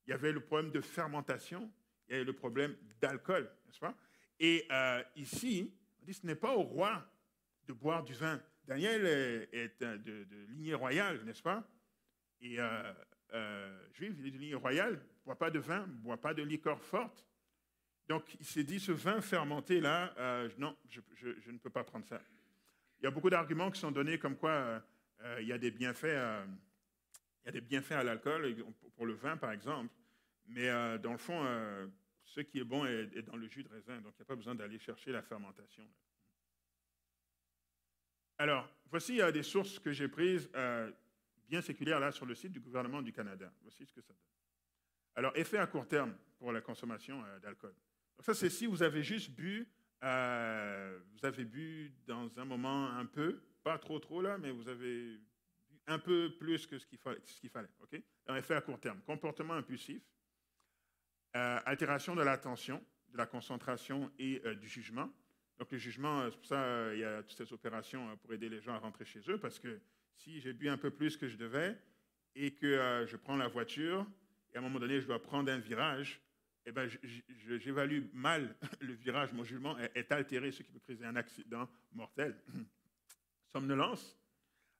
Il y avait le problème de fermentation, il y avait le problème d'alcool, n'est-ce pas? Et ici, on dit, ce n'est pas au roi de boire du vin. Daniel est de lignée royale, n'est-ce pas? Et juif, il est de lignée royale, ne boit pas de vin, ne boit pas de liqueur forte. Donc, il s'est dit, ce vin fermenté-là, non, je ne peux pas prendre ça. Il y a beaucoup d'arguments qui sont donnés comme quoi il y a des bienfaits à l'alcool, pour le vin, par exemple. Mais dans le fond, ce qui est bon est dans le jus de raisin, donc il n'y a pas besoin d'aller chercher la fermentation. Alors, voici des sources que j'ai prises bien séculaires là sur le site du gouvernement du Canada. Voici ce que ça donne. Alors, effet à court terme pour la consommation d'alcool. Donc ça, c'est si vous avez juste bu, vous avez bu dans un moment un peu, pas trop là, mais vous avez bu un peu plus que ce qu'il fallait. Okay? Un effet à court terme. Comportement impulsif. Altération de l'attention, de la concentration et du jugement. Donc le jugement, c'est pour ça il y a toutes ces opérations pour aider les gens à rentrer chez eux, parce que si j'ai bu un peu plus que je devais et que je prends la voiture et à un moment donné je dois prendre un virage, eh ben, j'évalue mal le virage, mon jugement est altéré, ce qui peut créer un accident mortel. Somnolence,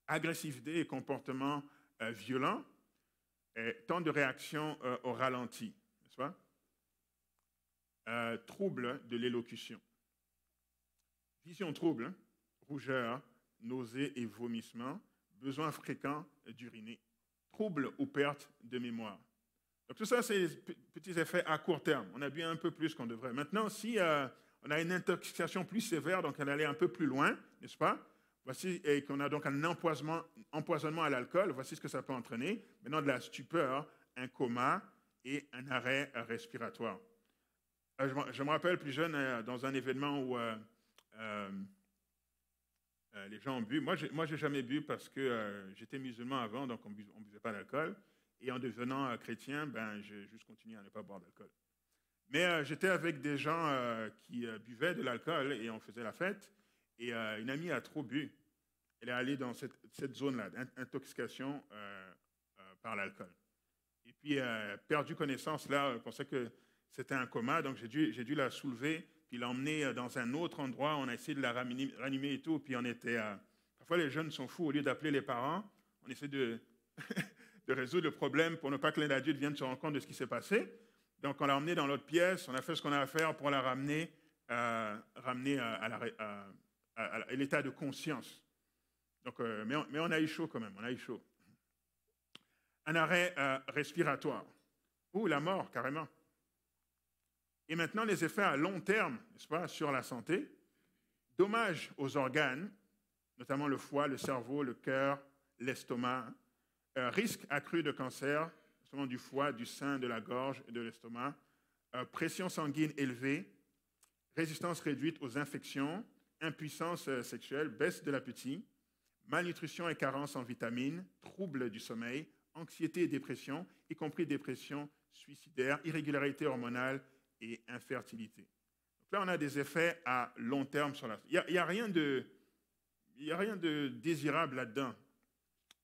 agressivité et comportement violent, temps de réaction au ralenti, n'est-ce pas? Trouble de l'élocution. Vision trouble, rougeur, nausée et vomissement, besoin fréquent d'uriner, trouble ou perte de mémoire. Donc tout ça, c'est des petits effets à court terme. On a bu un peu plus qu'on devrait. Maintenant, si on a une intoxication plus sévère, donc elle allait un peu plus loin, n'est-ce pas? Voici, et qu'on a donc un empoisonnement à l'alcool, voici ce que ça peut entraîner. Maintenant, de la stupeur, un coma et un arrêt respiratoire. Je me rappelle plus jeune, dans un événement où les gens ont bu. Moi, je n'ai jamais bu parce que j'étais musulman avant, donc on ne buvait pas d'alcool. Et en devenant chrétien, j'ai juste continué à ne pas boire d'alcool. Mais j'étais avec des gens qui buvaient de l'alcool et on faisait la fête. Et une amie a trop bu. Elle est allée dans cette zone-là, d'intoxication par l'alcool. Et puis, perdu connaissance, là, elle pensait que c'était un coma, donc j'ai dû la soulever, puis l'emmener dans un autre endroit. On a essayé de la ranimer et tout, puis on était... Parfois, les jeunes sont fous. Au lieu d'appeler les parents, on essaie de résoudre le problème pour ne pas que l'adulte vienne se rendre compte de ce qui s'est passé. Donc, on l'a emmenée dans l'autre pièce, on a fait ce qu'on a à faire pour la ramener à l'état de conscience. Donc, mais on a eu chaud quand même, on a eu chaud. Un arrêt respiratoire. Ou la mort, carrément. Et maintenant, les effets à long terme, n'est-ce pas, sur la santé. Dommages aux organes, notamment le foie, le cerveau, le cœur, l'estomac. Risque accru de cancer, notamment du foie, du sein, de la gorge et de l'estomac. Pression sanguine élevée, résistance réduite aux infections, impuissance sexuelle, baisse de l'appétit, malnutrition et carence en vitamines, troubles du sommeil, anxiété et dépression, y compris dépression suicidaire, irrégularité hormonale et infertilité. Donc là, on a des effets à long terme sur la... Il n'y a rien de désirable là-dedans.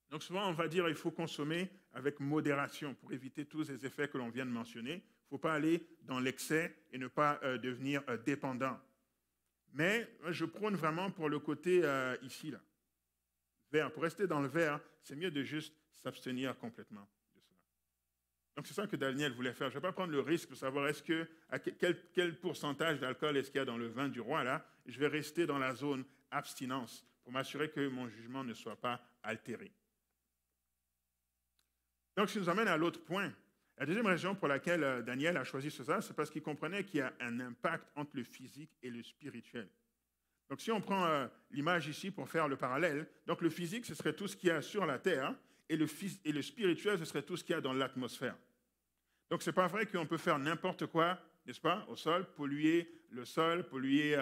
Donc souvent, on va dire qu'il faut consommer avec modération pour éviter tous ces effets que l'on vient de mentionner. Il ne faut pas aller dans l'excès et ne pas devenir dépendant. Mais je prône vraiment pour le côté ici, là. Vert. Pour rester dans le vert, c'est mieux de juste s'abstenir complètement de cela. Donc c'est ça que Daniel voulait faire. Je ne vais pas prendre le risque de savoir quel pourcentage d'alcool est-ce qu'il y a dans le vin du roi, là. Je vais rester dans la zone abstinence pour m'assurer que mon jugement ne soit pas altéré. Donc, ce qui nous amène à l'autre point. La deuxième raison pour laquelle Daniel a choisi ça, c'est parce qu'il comprenait qu'il y a un impact entre le physique et le spirituel. Donc, si on prend l'image ici pour faire le parallèle, donc le physique, ce serait tout ce qu'il y a sur la terre, et le spirituel, ce serait tout ce qu'il y a dans l'atmosphère. Donc, ce n'est pas vrai qu'on peut faire n'importe quoi, n'est-ce pas, au sol, polluer le sol, polluer,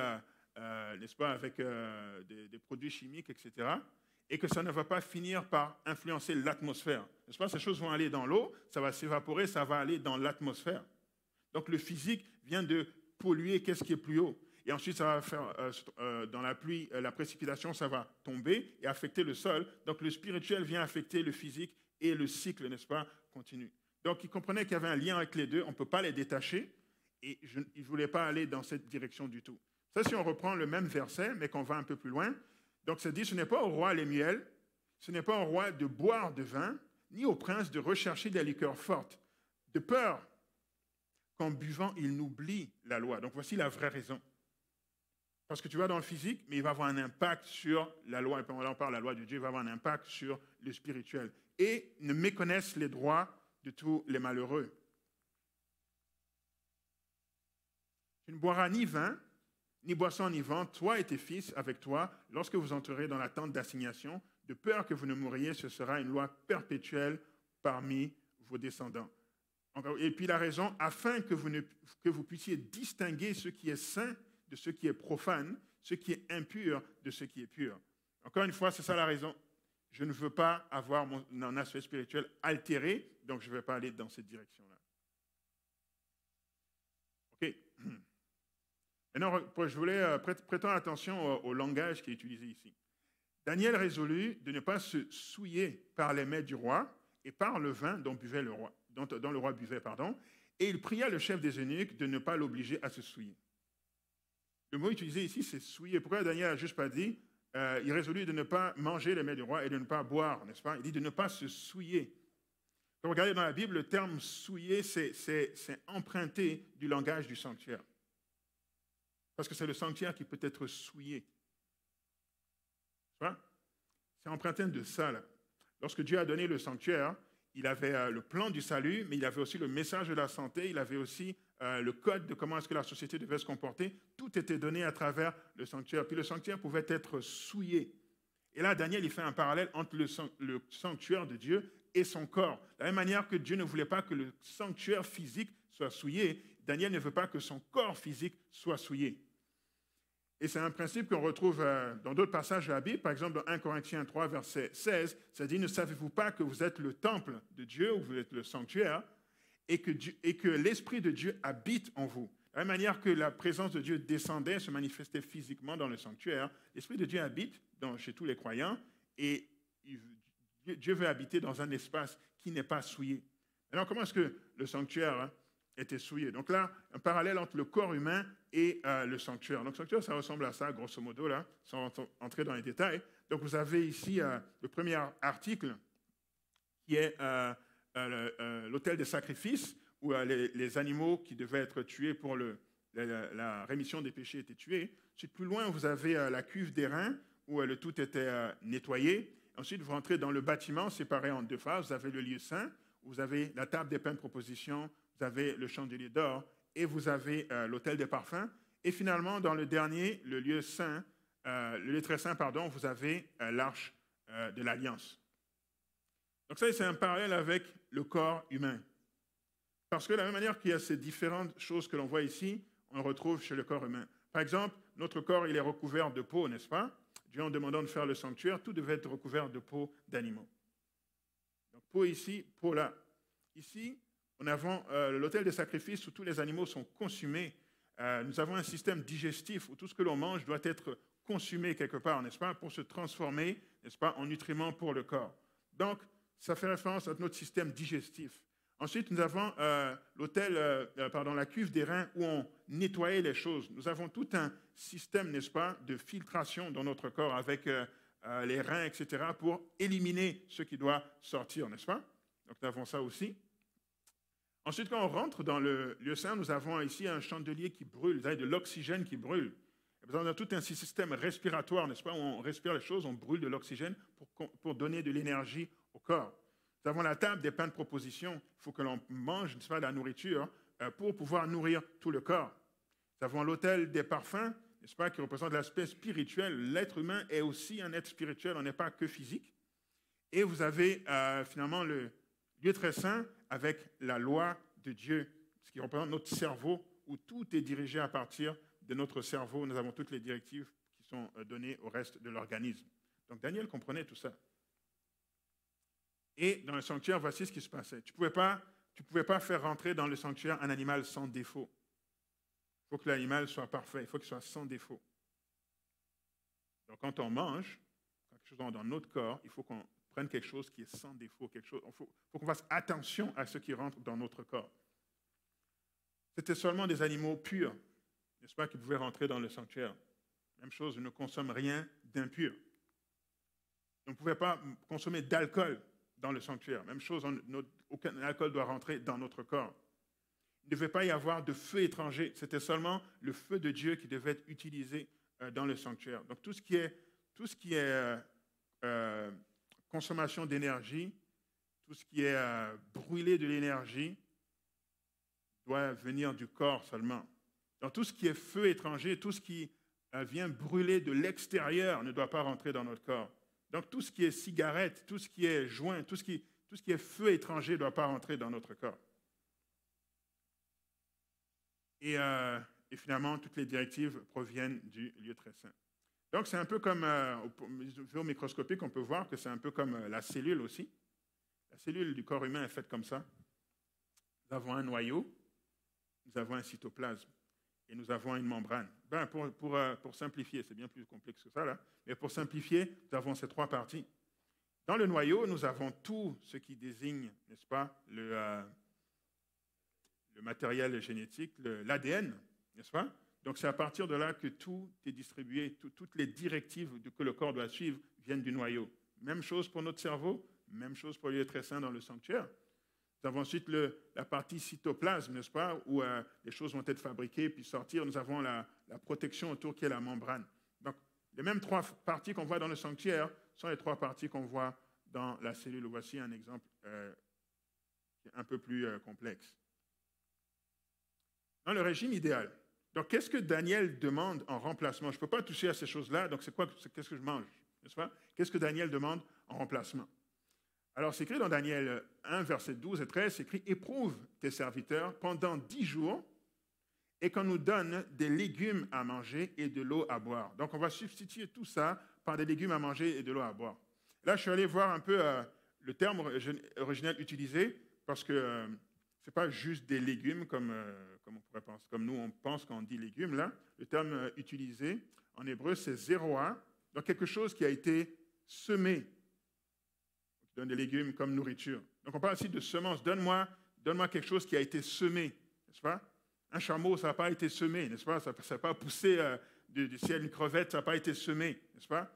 n'est-ce pas, avec des produits chimiques, etc., et que ça ne va pas finir par influencer l'atmosphère. N'est-ce pas? Ces choses vont aller dans l'eau, ça va s'évaporer, ça va aller dans l'atmosphère. Donc le physique vient de polluer qu'est-ce qui est plus haut. Et ensuite, ça va faire, dans la pluie, la précipitation, ça va tomber et affecter le sol. Donc le spirituel vient affecter le physique et le cycle, n'est-ce pas, continue. Donc il comprenait qu'il y avait un lien avec les deux, on ne peut pas les détacher, et il ne voulait pas aller dans cette direction du tout. Ça, si on reprend le même verset, mais qu'on va un peu plus loin, donc, c'est dit, ce n'est pas au roi les miels, ce n'est pas au roi de boire de vin, ni au prince de rechercher des liqueurs fortes, de peur qu'en buvant, il n'oublie la loi. Donc, voici la vraie raison. Parce que tu vas dans le physique, mais il va avoir un impact sur la loi, et puis on parle de la loi de Dieu, il va avoir un impact sur le spirituel. Et ne méconnaissent les droits de tous les malheureux. Tu ne boiras ni vin, ni boisson enivrante, toi et tes fils avec toi, lorsque vous entrerez dans la tente d'assignation, de peur que vous ne mouriez, ce sera une loi perpétuelle parmi vos descendants. Et puis la raison, afin que vous puissiez distinguer ce qui est saint de ce qui est profane, ce qui est impur de ce qui est pur. Encore une fois, c'est ça la raison. Je ne veux pas avoir mon aspect spirituel altéré, donc je ne vais pas aller dans cette direction-là. OK. Maintenant, je voulais prêter attention au langage qui est utilisé ici. Daniel résolut de ne pas se souiller par les mets du roi et par le vin dont le roi buvait, et il pria le chef des eunuques de ne pas l'obliger à se souiller. Le mot utilisé ici, c'est souiller. Pourquoi Daniel n'a juste pas dit il résolut de ne pas manger les mets du roi et de ne pas boire, n'est-ce pas? Il dit de ne pas se souiller. Quand vous regardez dans la Bible, le terme souiller, c'est emprunté du langage du sanctuaire. Parce que c'est le sanctuaire qui peut être souillé. C'est emprunté de ça, là. Lorsque Dieu a donné le sanctuaire, il avait le plan du salut, mais il avait aussi le message de la santé, il avait aussi le code de comment est-ce que la société devait se comporter. Tout était donné à travers le sanctuaire. Puis le sanctuaire pouvait être souillé. Et là, Daniel, il fait un parallèle entre le sanctuaire de Dieu et son corps. De la même manière que Dieu ne voulait pas que le sanctuaire physique soit souillé, Daniel ne veut pas que son corps physique soit souillé. Et c'est un principe qu'on retrouve dans d'autres passages de la Bible. Par exemple, dans 1 Corinthiens 3, verset 16, ça dit « Ne savez-vous pas que vous êtes le temple de Dieu, ou vous êtes le sanctuaire, et que l'Esprit de Dieu habite en vous ?» De la même manière que la présence de Dieu descendait, se manifestait physiquement dans le sanctuaire, l'Esprit de Dieu habite chez tous les croyants, et Dieu veut habiter dans un espace qui n'est pas souillé. Alors, comment est-ce que le sanctuaire était souillé? Donc là, un parallèle entre le corps humain et le sanctuaire. Donc, le sanctuaire, ça ressemble à ça, grosso modo, là, sans entrer dans les détails. Donc, vous avez ici le premier article, qui est l'autel des sacrifices, où les animaux qui devaient être tués pour la rémission des péchés étaient tués. Ensuite, plus loin, vous avez la cuve d'airain, où le tout était nettoyé. Ensuite, vous rentrez dans le bâtiment, séparé en deux phases. Vous avez le lieu saint, où vous avez la table des pains de proposition, vous avez le chandelier d'or, et vous avez l'autel des parfums. Et finalement, dans le dernier, le lieu saint, le lieu très saint, pardon, vous avez l'arche de l'Alliance. Donc ça, c'est un parallèle avec le corps humain. Parce que de la même manière qu'il y a ces différentes choses que l'on voit ici, on le retrouve chez le corps humain. Par exemple, notre corps, il est recouvert de peau, n'est-ce pas? Dieu, en demandant de faire le sanctuaire, tout devait être recouvert de peau d'animaux. Donc peau ici, peau là. Ici, nous avons l'autel des sacrifices où tous les animaux sont consumés. Nous avons un système digestif où tout ce que l'on mange doit être consumé quelque part, n'est-ce pas, pour se transformer, n'est-ce pas, en nutriments pour le corps. Donc, ça fait référence à notre système digestif. Ensuite, nous avons la cuve des reins où on nettoyait les choses. Nous avons tout un système, n'est-ce pas, de filtration dans notre corps avec les reins, etc., pour éliminer ce qui doit sortir, n'est-ce pas? Donc, nous avons ça aussi. Ensuite, quand on rentre dans le lieu saint, nous avons ici un chandelier qui brûle, vous avez de l'oxygène qui brûle. On a tout un système respiratoire, n'est-ce pas, où on respire les choses, on brûle de l'oxygène pour donner de l'énergie au corps. Nous avons la table des pains de proposition. Il faut que l'on mange, n'est-ce pas, de la nourriture pour pouvoir nourrir tout le corps. Nous avons l'autel des parfums, n'est-ce pas, qui représente l'aspect spirituel. L'être humain est aussi un être spirituel, on n'est pas que physique. Et vous avez finalement le lieu très saint avec la loi de Dieu, ce qui représente notre cerveau, où tout est dirigé à partir de notre cerveau. Nous avons toutes les directives qui sont données au reste de l'organisme. Donc Daniel comprenait tout ça. Et dans le sanctuaire, voici ce qui se passait. Tu ne pouvais pas faire rentrer dans le sanctuaire un animal sans défaut. Il faut que l'animal soit parfait, il faut qu'il soit sans défaut. Donc quand on mange, quelque chose dans notre corps, il faut qu'on prenne quelque chose qui est sans défaut. Il faut qu'on fasse attention à ce qui rentre dans notre corps. C'était seulement des animaux purs, n'est-ce pas, qui pouvaient rentrer dans le sanctuaire. Même chose, on ne consomme rien d'impur. On ne pouvait pas consommer d'alcool dans le sanctuaire. Même chose, aucun alcool doit rentrer dans notre corps. Il ne devait pas y avoir de feu étranger. C'était seulement le feu de Dieu qui devait être utilisé dans le sanctuaire. Donc tout ce qui est consommation d'énergie, tout ce qui est brûler de l'énergie, doit venir du corps seulement. Donc tout ce qui est feu étranger, tout ce qui vient brûler de l'extérieur ne doit pas rentrer dans notre corps. Donc tout ce qui est cigarette, tout ce qui est joint, tout ce qui est feu étranger ne doit pas rentrer dans notre corps. Et finalement, toutes les directives proviennent du lieu très saint. Donc c'est un peu comme, au microscopique, on peut voir que c'est un peu comme la cellule aussi. La cellule du corps humain est faite comme ça. Nous avons un noyau, nous avons un cytoplasme et nous avons une membrane. Pour simplifier, c'est bien plus complexe que ça, là, mais pour simplifier, nous avons ces trois parties. Dans le noyau, nous avons tout ce qui désigne, n'est-ce pas, le matériel génétique, l'ADN, n'est-ce pas? Donc c'est à partir de là que tout est distribué, toutes les directives que le corps doit suivre viennent du noyau. Même chose pour notre cerveau, même chose pour le lieu très saint dans le sanctuaire. Nous avons ensuite la partie cytoplasme, n'est-ce pas, où les choses vont être fabriquées puis sortir. Nous avons la protection autour qui est la membrane. Donc, les mêmes trois parties qu'on voit dans le sanctuaire sont les trois parties qu'on voit dans la cellule. Voici un exemple qui est un peu plus complexe. Dans le régime idéal, donc qu'est-ce que Daniel demande en remplacement? Je ne peux pas toucher à ces choses-là, donc qu'est-ce que je mange, n'est-ce pas? Qu'est-ce que Daniel demande en remplacement? Alors, c'est écrit dans Daniel 1, versets 12 et 13, c'est écrit « Éprouve tes serviteurs pendant 10 jours et qu'on nous donne des légumes à manger et de l'eau à boire. » Donc, on va substituer tout ça par des légumes à manger et de l'eau à boire. Là, je suis allé voir un peu le terme original utilisé parce que ce n'est pas juste des légumes comme on pourrait penser, comme nous, on pense quand on dit légumes. Là, le terme utilisé en hébreu, c'est « zéroa », donc quelque chose qui a été semé. Donne des légumes comme nourriture. Donc on parle ici de semences. Donne-moi quelque chose qui a été semé, n'est-ce pas? Un chameau, ça n'a pas été semé, n'est-ce pas? Ça n'a pas poussé du ciel une crevette, ça n'a pas été semé, n'est-ce pas?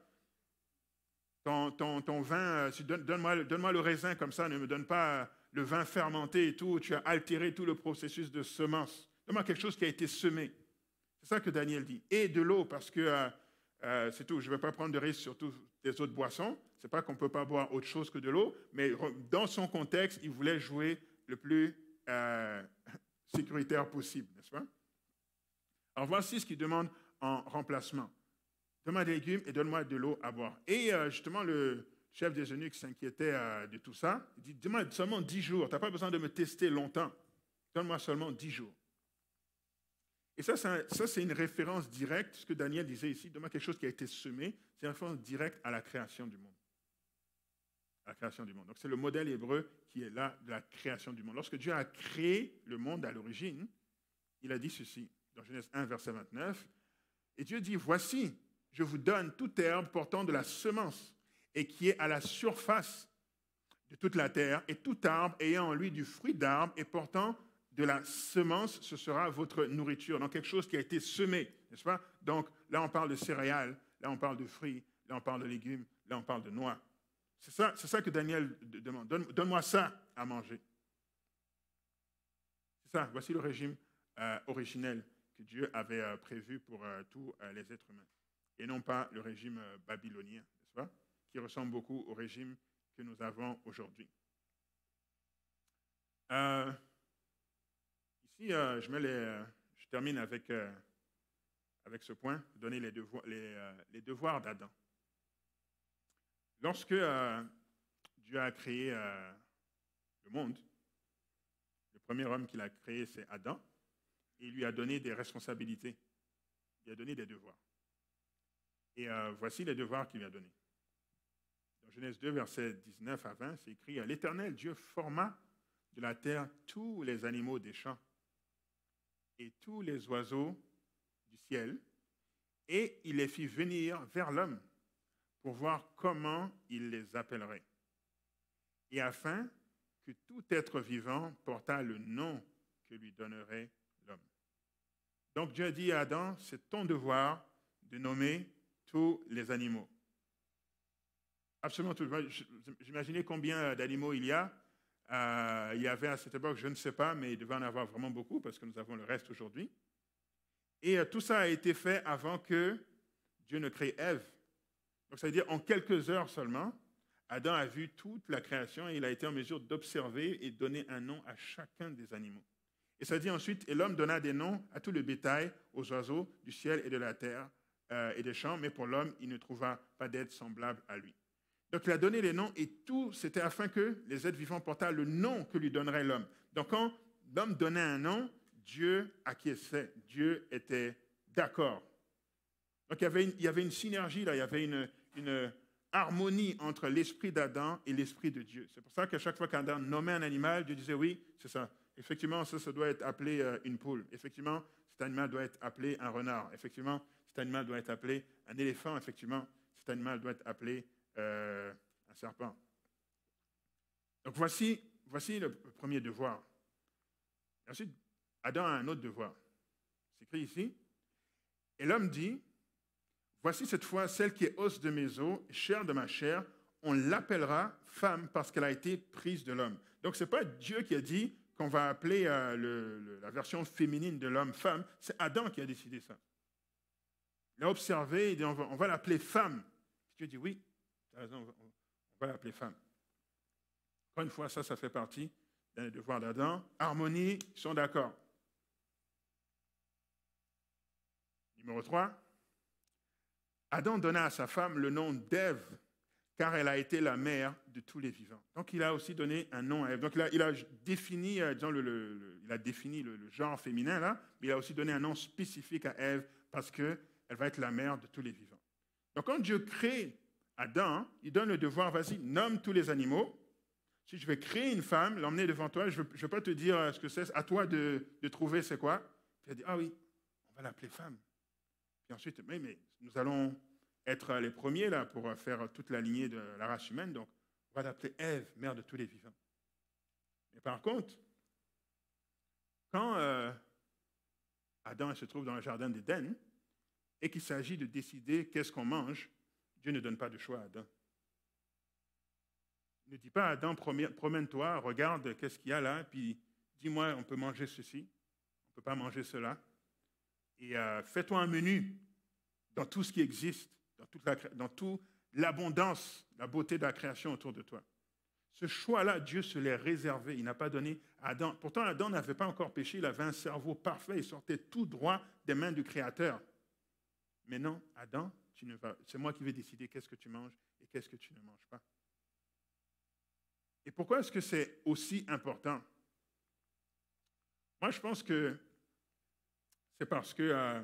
Ton vin, donne-moi le raisin comme ça, ne me donne pas le vin fermenté et tout, tu as altéré tout le processus de semence. Donne-moi quelque chose qui a été semé. C'est ça que Daniel dit. Et de l'eau, parce que c'est tout, je ne vais pas prendre de risque sur toutes les autres boissons. Ce n'est pas qu'on ne peut pas boire autre chose que de l'eau, mais dans son contexte, il voulait jouer le plus sécuritaire possible, n'est-ce pas? Alors voici ce qu'il demande en remplacement. donne-moi des légumes et donne-moi de l'eau à boire. Et justement, le chef des eunuques s'inquiétait de tout ça. Il dit, donne-moi seulement 10 jours. Tu n'as pas besoin de me tester longtemps. Donne-moi seulement 10 jours. Et ça, c'est une référence directe, ce que Daniel disait ici, donne-moi quelque chose qui a été semé, c'est une référence directe à la création du monde. À la création du monde. Donc c'est le modèle hébreu qui est là de la création du monde. Lorsque Dieu a créé le monde à l'origine, il a dit ceci, dans Genèse 1, verset 29, et Dieu dit, voici, je vous donne toute herbe portant de la semence et qui est à la surface de toute la terre, et tout arbre ayant en lui du fruit d'arbre et portant de la semence, ce sera votre nourriture. Donc, quelque chose qui a été semé, n'est-ce pas? Donc, là, on parle de céréales, là, on parle de fruits, là, on parle de légumes, là, on parle de noix. C'est ça que Daniel demande. Donne-moi ça à manger. C'est ça. Voici le régime originel que Dieu avait prévu pour tous les êtres humains. Et non pas le régime babylonien, n'est-ce pas? Qui ressemble beaucoup au régime que nous avons aujourd'hui. Ici, je termine avec ce point, donner les devoirs d'Adam. Lorsque Dieu a créé le monde, le premier homme qu'il a créé, c'est Adam, et il lui a donné des responsabilités, il lui a donné des devoirs. Et voici les devoirs qu'il lui a donnés. Dans Genèse 2, versets 19 à 20, c'est écrit « L'Éternel Dieu forma de la terre tous les animaux des champs et tous les oiseaux du ciel, et il les fit venir vers l'homme pour voir comment il les appellerait, et afin que tout être vivant portât le nom que lui donnerait l'homme. » Donc Dieu a dit à Adam, c'est ton devoir de nommer tous les animaux. Absolument tout. J'imaginais combien d'animaux il y a. Il y avait à cette époque, je ne sais pas, mais il devait en avoir vraiment beaucoup parce que nous avons le reste aujourd'hui. Et tout ça a été fait avant que Dieu ne crée Ève. Donc ça veut dire en quelques heures seulement, Adam a vu toute la création et il a été en mesure d'observer et de donner un nom à chacun des animaux. Et ça dit ensuite, et l'homme donna des noms à tout le bétail, aux oiseaux du ciel et de la terre et des champs, mais pour l'homme, il ne trouva pas d'aide semblable à lui. Donc, il a donné les noms et tout, c'était afin que les êtres vivants portassent le nom que lui donnerait l'homme. Donc, quand l'homme donnait un nom, Dieu acquiesçait, Dieu était d'accord. Donc, il y avait une synergie, là, il y avait une harmonie entre l'esprit d'Adam et l'esprit de Dieu. C'est pour ça qu'à chaque fois qu'Adam nommait un animal, Dieu disait oui, c'est ça. Effectivement, ça doit être appelé une poule. Effectivement, cet animal doit être appelé un renard. Effectivement, cet animal doit être appelé un éléphant. Effectivement, cet animal doit être appelé un serpent. Donc voici le premier devoir. Ensuite, Adam a un autre devoir. C'est écrit ici. Et l'homme dit, voici cette fois celle qui est os de mes os, chair de ma chair, on l'appellera femme parce qu'elle a été prise de l'homme. Donc ce n'est pas Dieu qui a dit qu'on va appeler la version féminine de l'homme femme, c'est Adam qui a décidé ça. Il a observé, il dit on va l'appeler femme. Dieu dit oui. Tu as raison, on va l'appeler femme. Encore une fois, ça fait partie d'un devoir d'Adam. Harmonie, ils sont d'accord. Numéro 3. Adam donna à sa femme le nom d'Ève, car elle a été la mère de tous les vivants. Donc, il a aussi donné un nom à Ève. Donc, il a défini, disons, il a défini le genre féminin, là, mais il a aussi donné un nom spécifique à Ève, parce qu'elle va être la mère de tous les vivants. Donc, quand Dieu crée Adam, il donne le devoir, vas-y, nomme tous les animaux. Si je vais créer une femme, l'emmener devant toi, je ne vais pas te dire ce que c'est, à toi de trouver c'est quoi. Tu vas dire, ah oui, on va l'appeler femme. Puis ensuite, mais nous allons être les premiers là pour faire toute la lignée de la race humaine, donc on va l'appeler Ève, mère de tous les vivants. Mais par contre, quand Adam se trouve dans le jardin d'Éden et qu'il s'agit de décider qu'est-ce qu'on mange, Dieu ne donne pas de choix à Adam. Il ne dit pas à Adam, promène-toi, regarde qu'est-ce qu'il y a là, puis dis-moi, on peut manger ceci, on ne peut pas manger cela. Et fais-toi un menu dans tout ce qui existe, dans toute l'abondance, la beauté de la création autour de toi. Ce choix-là, Dieu se l'est réservé. Il n'a pas donné à Adam. Pourtant, Adam n'avait pas encore péché, il avait un cerveau parfait, il sortait tout droit des mains du Créateur. Mais non, Adam, c'est moi qui vais décider qu'est-ce que tu manges et qu'est-ce que tu ne manges pas. Et pourquoi est-ce que c'est aussi important? Moi, je pense que c'est parce que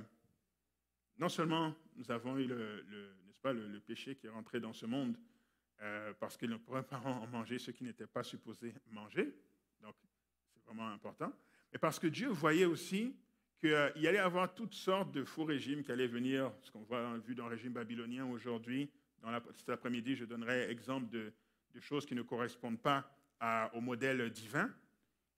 non seulement nous avons eu n'est-ce pas, le péché qui est rentré dans ce monde, parce qu'ils ne pourraient pas en manger ce qui n'était pas supposé manger, donc c'est vraiment important, mais parce que Dieu voyait aussi qu'il allait y avoir toutes sortes de faux régimes qui allaient venir, ce qu'on voit vu dans le régime babylonien aujourd'hui. Cet après-midi, je donnerai exemple de choses qui ne correspondent pas au modèle divin.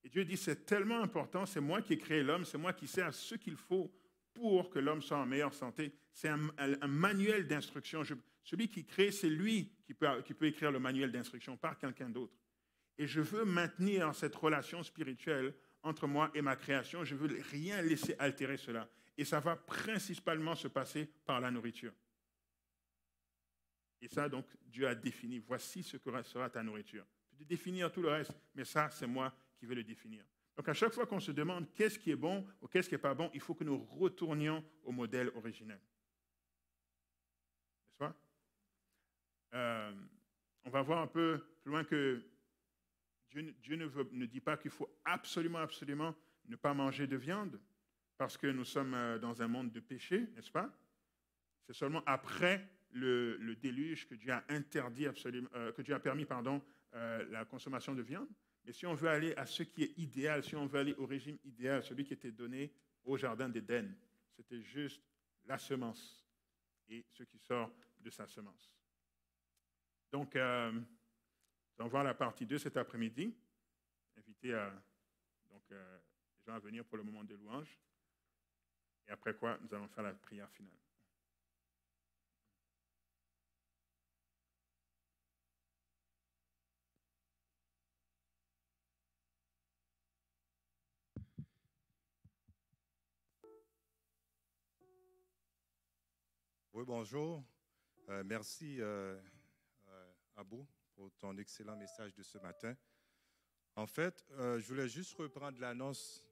Et Dieu dit, c'est tellement important, c'est moi qui ai créé l'homme, c'est moi qui sais à ce qu'il faut pour que l'homme soit en meilleure santé. C'est un manuel d'instruction. Celui qui crée, c'est lui qui peut écrire le manuel d'instruction, pas quelqu'un d'autre. Et je veux maintenir cette relation spirituelle entre moi et ma création. Je ne veux rien laisser altérer cela. Et ça va principalement se passer par la nourriture. Et ça, donc, Dieu a défini. Voici ce que sera ta nourriture. Tu peux définir tout le reste, mais ça, c'est moi qui vais le définir. Donc, à chaque fois qu'on se demande qu'est-ce qui est bon ou qu'est-ce qui n'est pas bon, il faut que nous retournions au modèle originel. N'est-ce pas? On va voir un peu plus loin que Dieu ne dit pas qu'il faut absolument ne pas manger de viande parce que nous sommes dans un monde de péché, n'est-ce pas? C'est seulement après le déluge que Dieu a interdit que Dieu a permis, la consommation de viande. Mais si on veut aller à ce qui est idéal, si on veut aller au régime idéal, celui qui était donné au jardin d'Éden, c'était juste la semence et ce qui sort de sa semence. Donc, on va voir la partie 2 cet après-midi. Inviter les gens à venir pour le moment de louange. Et après quoi, nous allons faire la prière finale. Oui, bonjour. Merci, Abou, pour ton excellent message de ce matin. En fait, je voulais juste reprendre l'annonce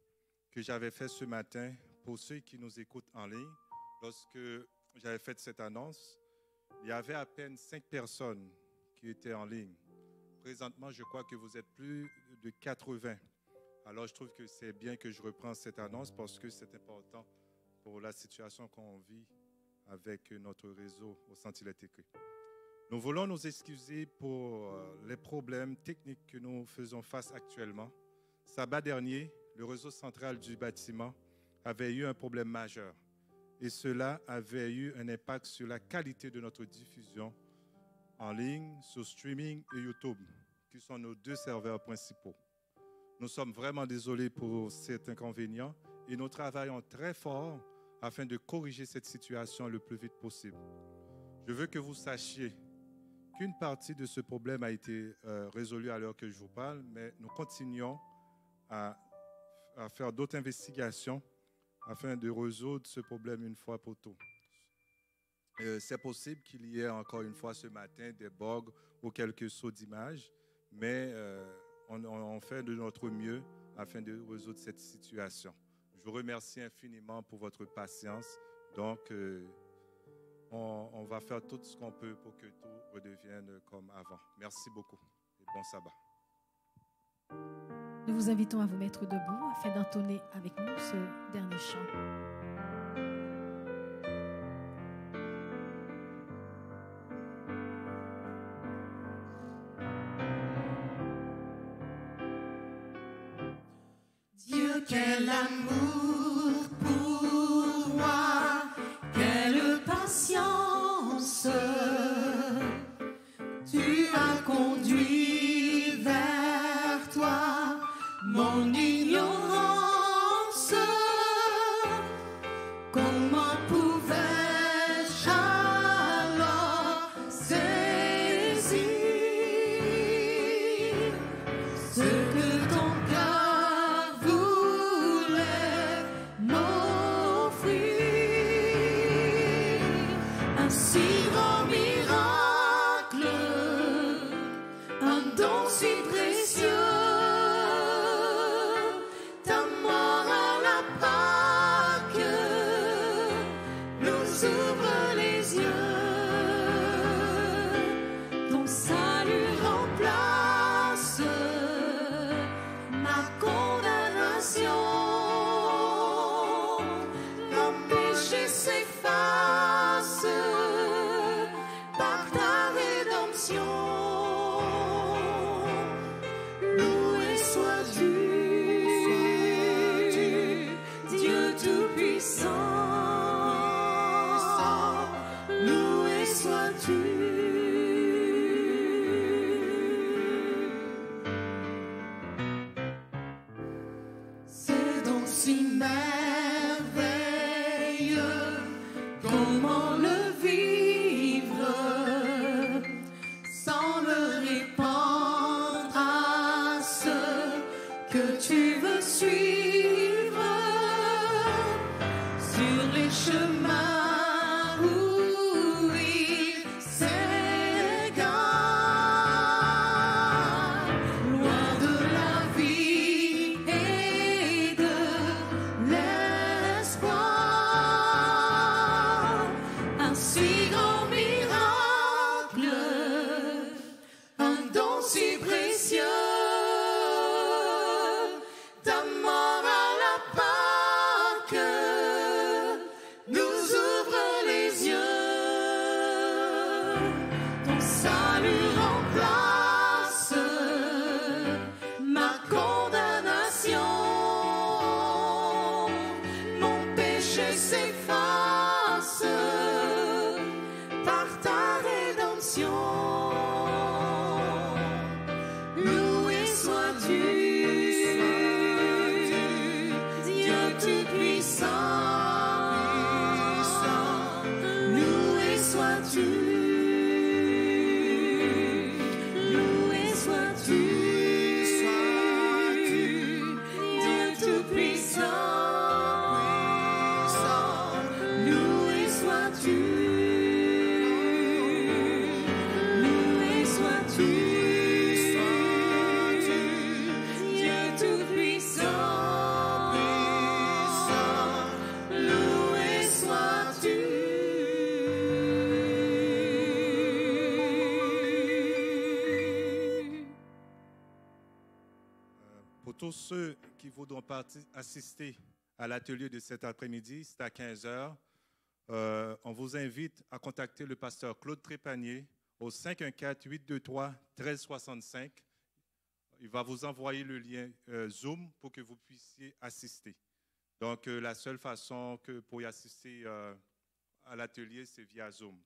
que j'avais faite ce matin pour ceux qui nous écoutent en ligne. Lorsque j'avais fait cette annonce, il y avait à peine 5 personnes qui étaient en ligne. Présentement, je crois que vous êtes plus de 80. Alors, je trouve que c'est bien que je reprends cette annonce parce que c'est important pour la situation qu'on vit avec notre réseau au Centre écrit. Nous voulons nous excuser pour les problèmes techniques que nous faisons face actuellement. Sabbat dernier, le réseau central du bâtiment avait eu un problème majeur et cela avait eu un impact sur la qualité de notre diffusion en ligne, sur streaming et YouTube, qui sont nos 2 serveurs principaux. Nous sommes vraiment désolés pour cet inconvénient et nous travaillons très fort afin de corriger cette situation le plus vite possible. Je veux que vous sachiez qu'une partie de ce problème a été résolue à l'heure que je vous parle, mais nous continuons à faire d'autres investigations afin de résoudre ce problème une fois pour toutes. C'est possible qu'il y ait encore une fois ce matin des bugs ou quelques sauts d'image, mais on fait de notre mieux afin de résoudre cette situation. Je vous remercie infiniment pour votre patience. Donc, on va faire tout ce qu'on peut pour que tout redevienne comme avant. Merci beaucoup et bon sabbat. Nous vous invitons à vous mettre debout afin d'entonner avec nous ce dernier chant. Dieu, quel amour pour moi, quelle patience, tu as conduit vers toi mon ignorance. Comment pouvais-je alors saisir ce que ton cœur voulait m'offrir? Un si grand miracle, un don si précieux, condamnation. Le péché s'efface par ta rédemption. Loué sois-tu, Dieu Tout-Puissant. Loué sois-tu. C'est donc si merveilleux, comment le vivre sans le répandre à ceux que tu veux suivre sur les chemins où il s'égare, loin de la vie et de l'espoir. Un si grand miracle, un don si précieux, ta mort à la Pâque nous ouvre les yeux. Ton salut remplace ma condamnation. Mon péché s'efface par ta rédemption. Loué sois-tu, Dieu Tout-Puissant. Loué sois-tu, loué sois-tu, Dieu Tout-Puissant. Loué sois-tu, loué sois-tu, Dieu Tout-Puissant. Loué sois-tu. Pour tous ceux qui voudront assister à l'atelier de cet après-midi, c'est à 15h. On vous invite à contacter le pasteur Claude Trépanier au 514-823-1365. Il va vous envoyer le lien Zoom pour que vous puissiez assister. Donc, la seule façon pour y assister à l'atelier, c'est via Zoom.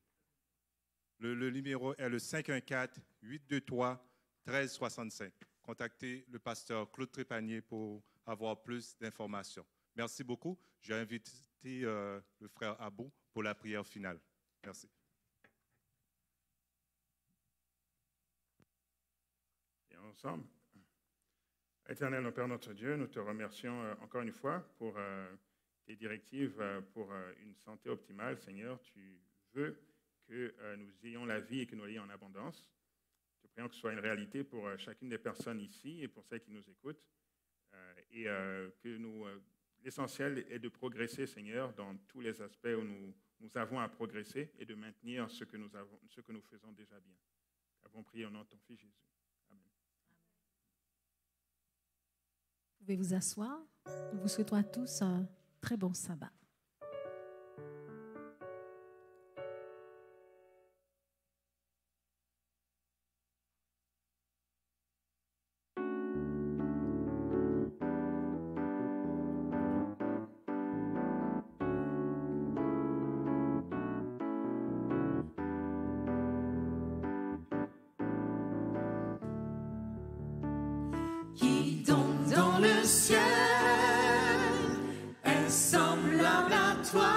Le numéro est le 514-823-1365. Contactez le pasteur Claude Trépanier pour avoir plus d'informations. Merci beaucoup. J'ai invité le frère Abou pour la prière finale. Merci. Et ensemble. Éternel, notre Père, notre Dieu, nous te remercions encore une fois pour tes directives pour une santé optimale. Seigneur, tu veux que nous ayons la vie et que nous l'ayons en abondance. Te prions que ce soit une réalité pour chacune des personnes ici et pour celles qui nous écoutent. Et que l'essentiel est de progresser, Seigneur, dans tous les aspects où nous avons à progresser et de maintenir ce que nous faisons déjà bien. Nous avons prié au nom de ton Fils Jésus. Amen. Vous pouvez vous asseoir. Nous vous souhaitons à tous un très bon sabbat. Qui donc dans le ciel est semblable à toi,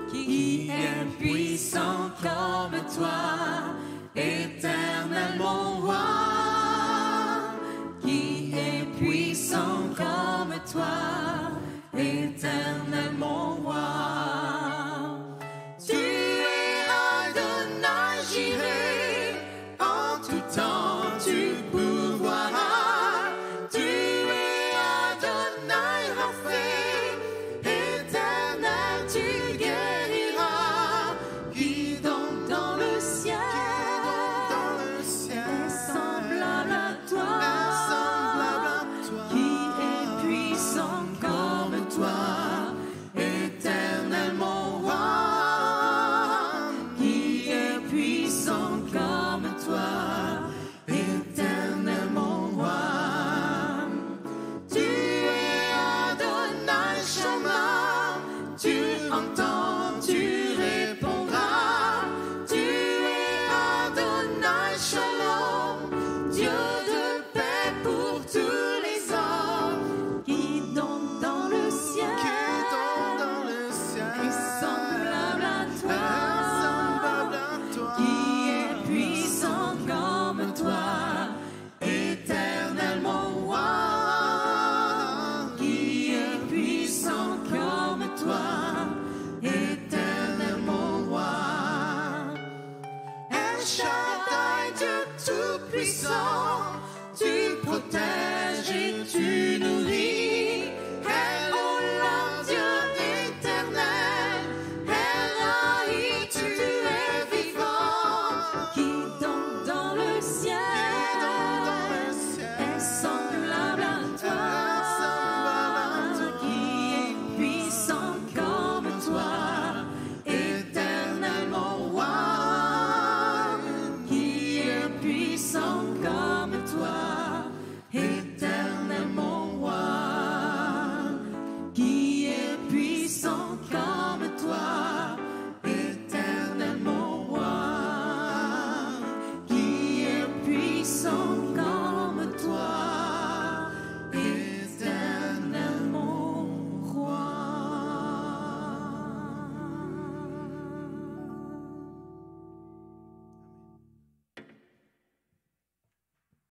qui est puissant comme toi, éternel mon roi, qui est puissant comme toi, éternel mon roi. Tu es Adonai Jireh, en tout temps tu pourvoiras. Tu es Adonai Rapha, éternel tu guériras. Qui donc dans le ciel est semblable à toi, qui tu nourris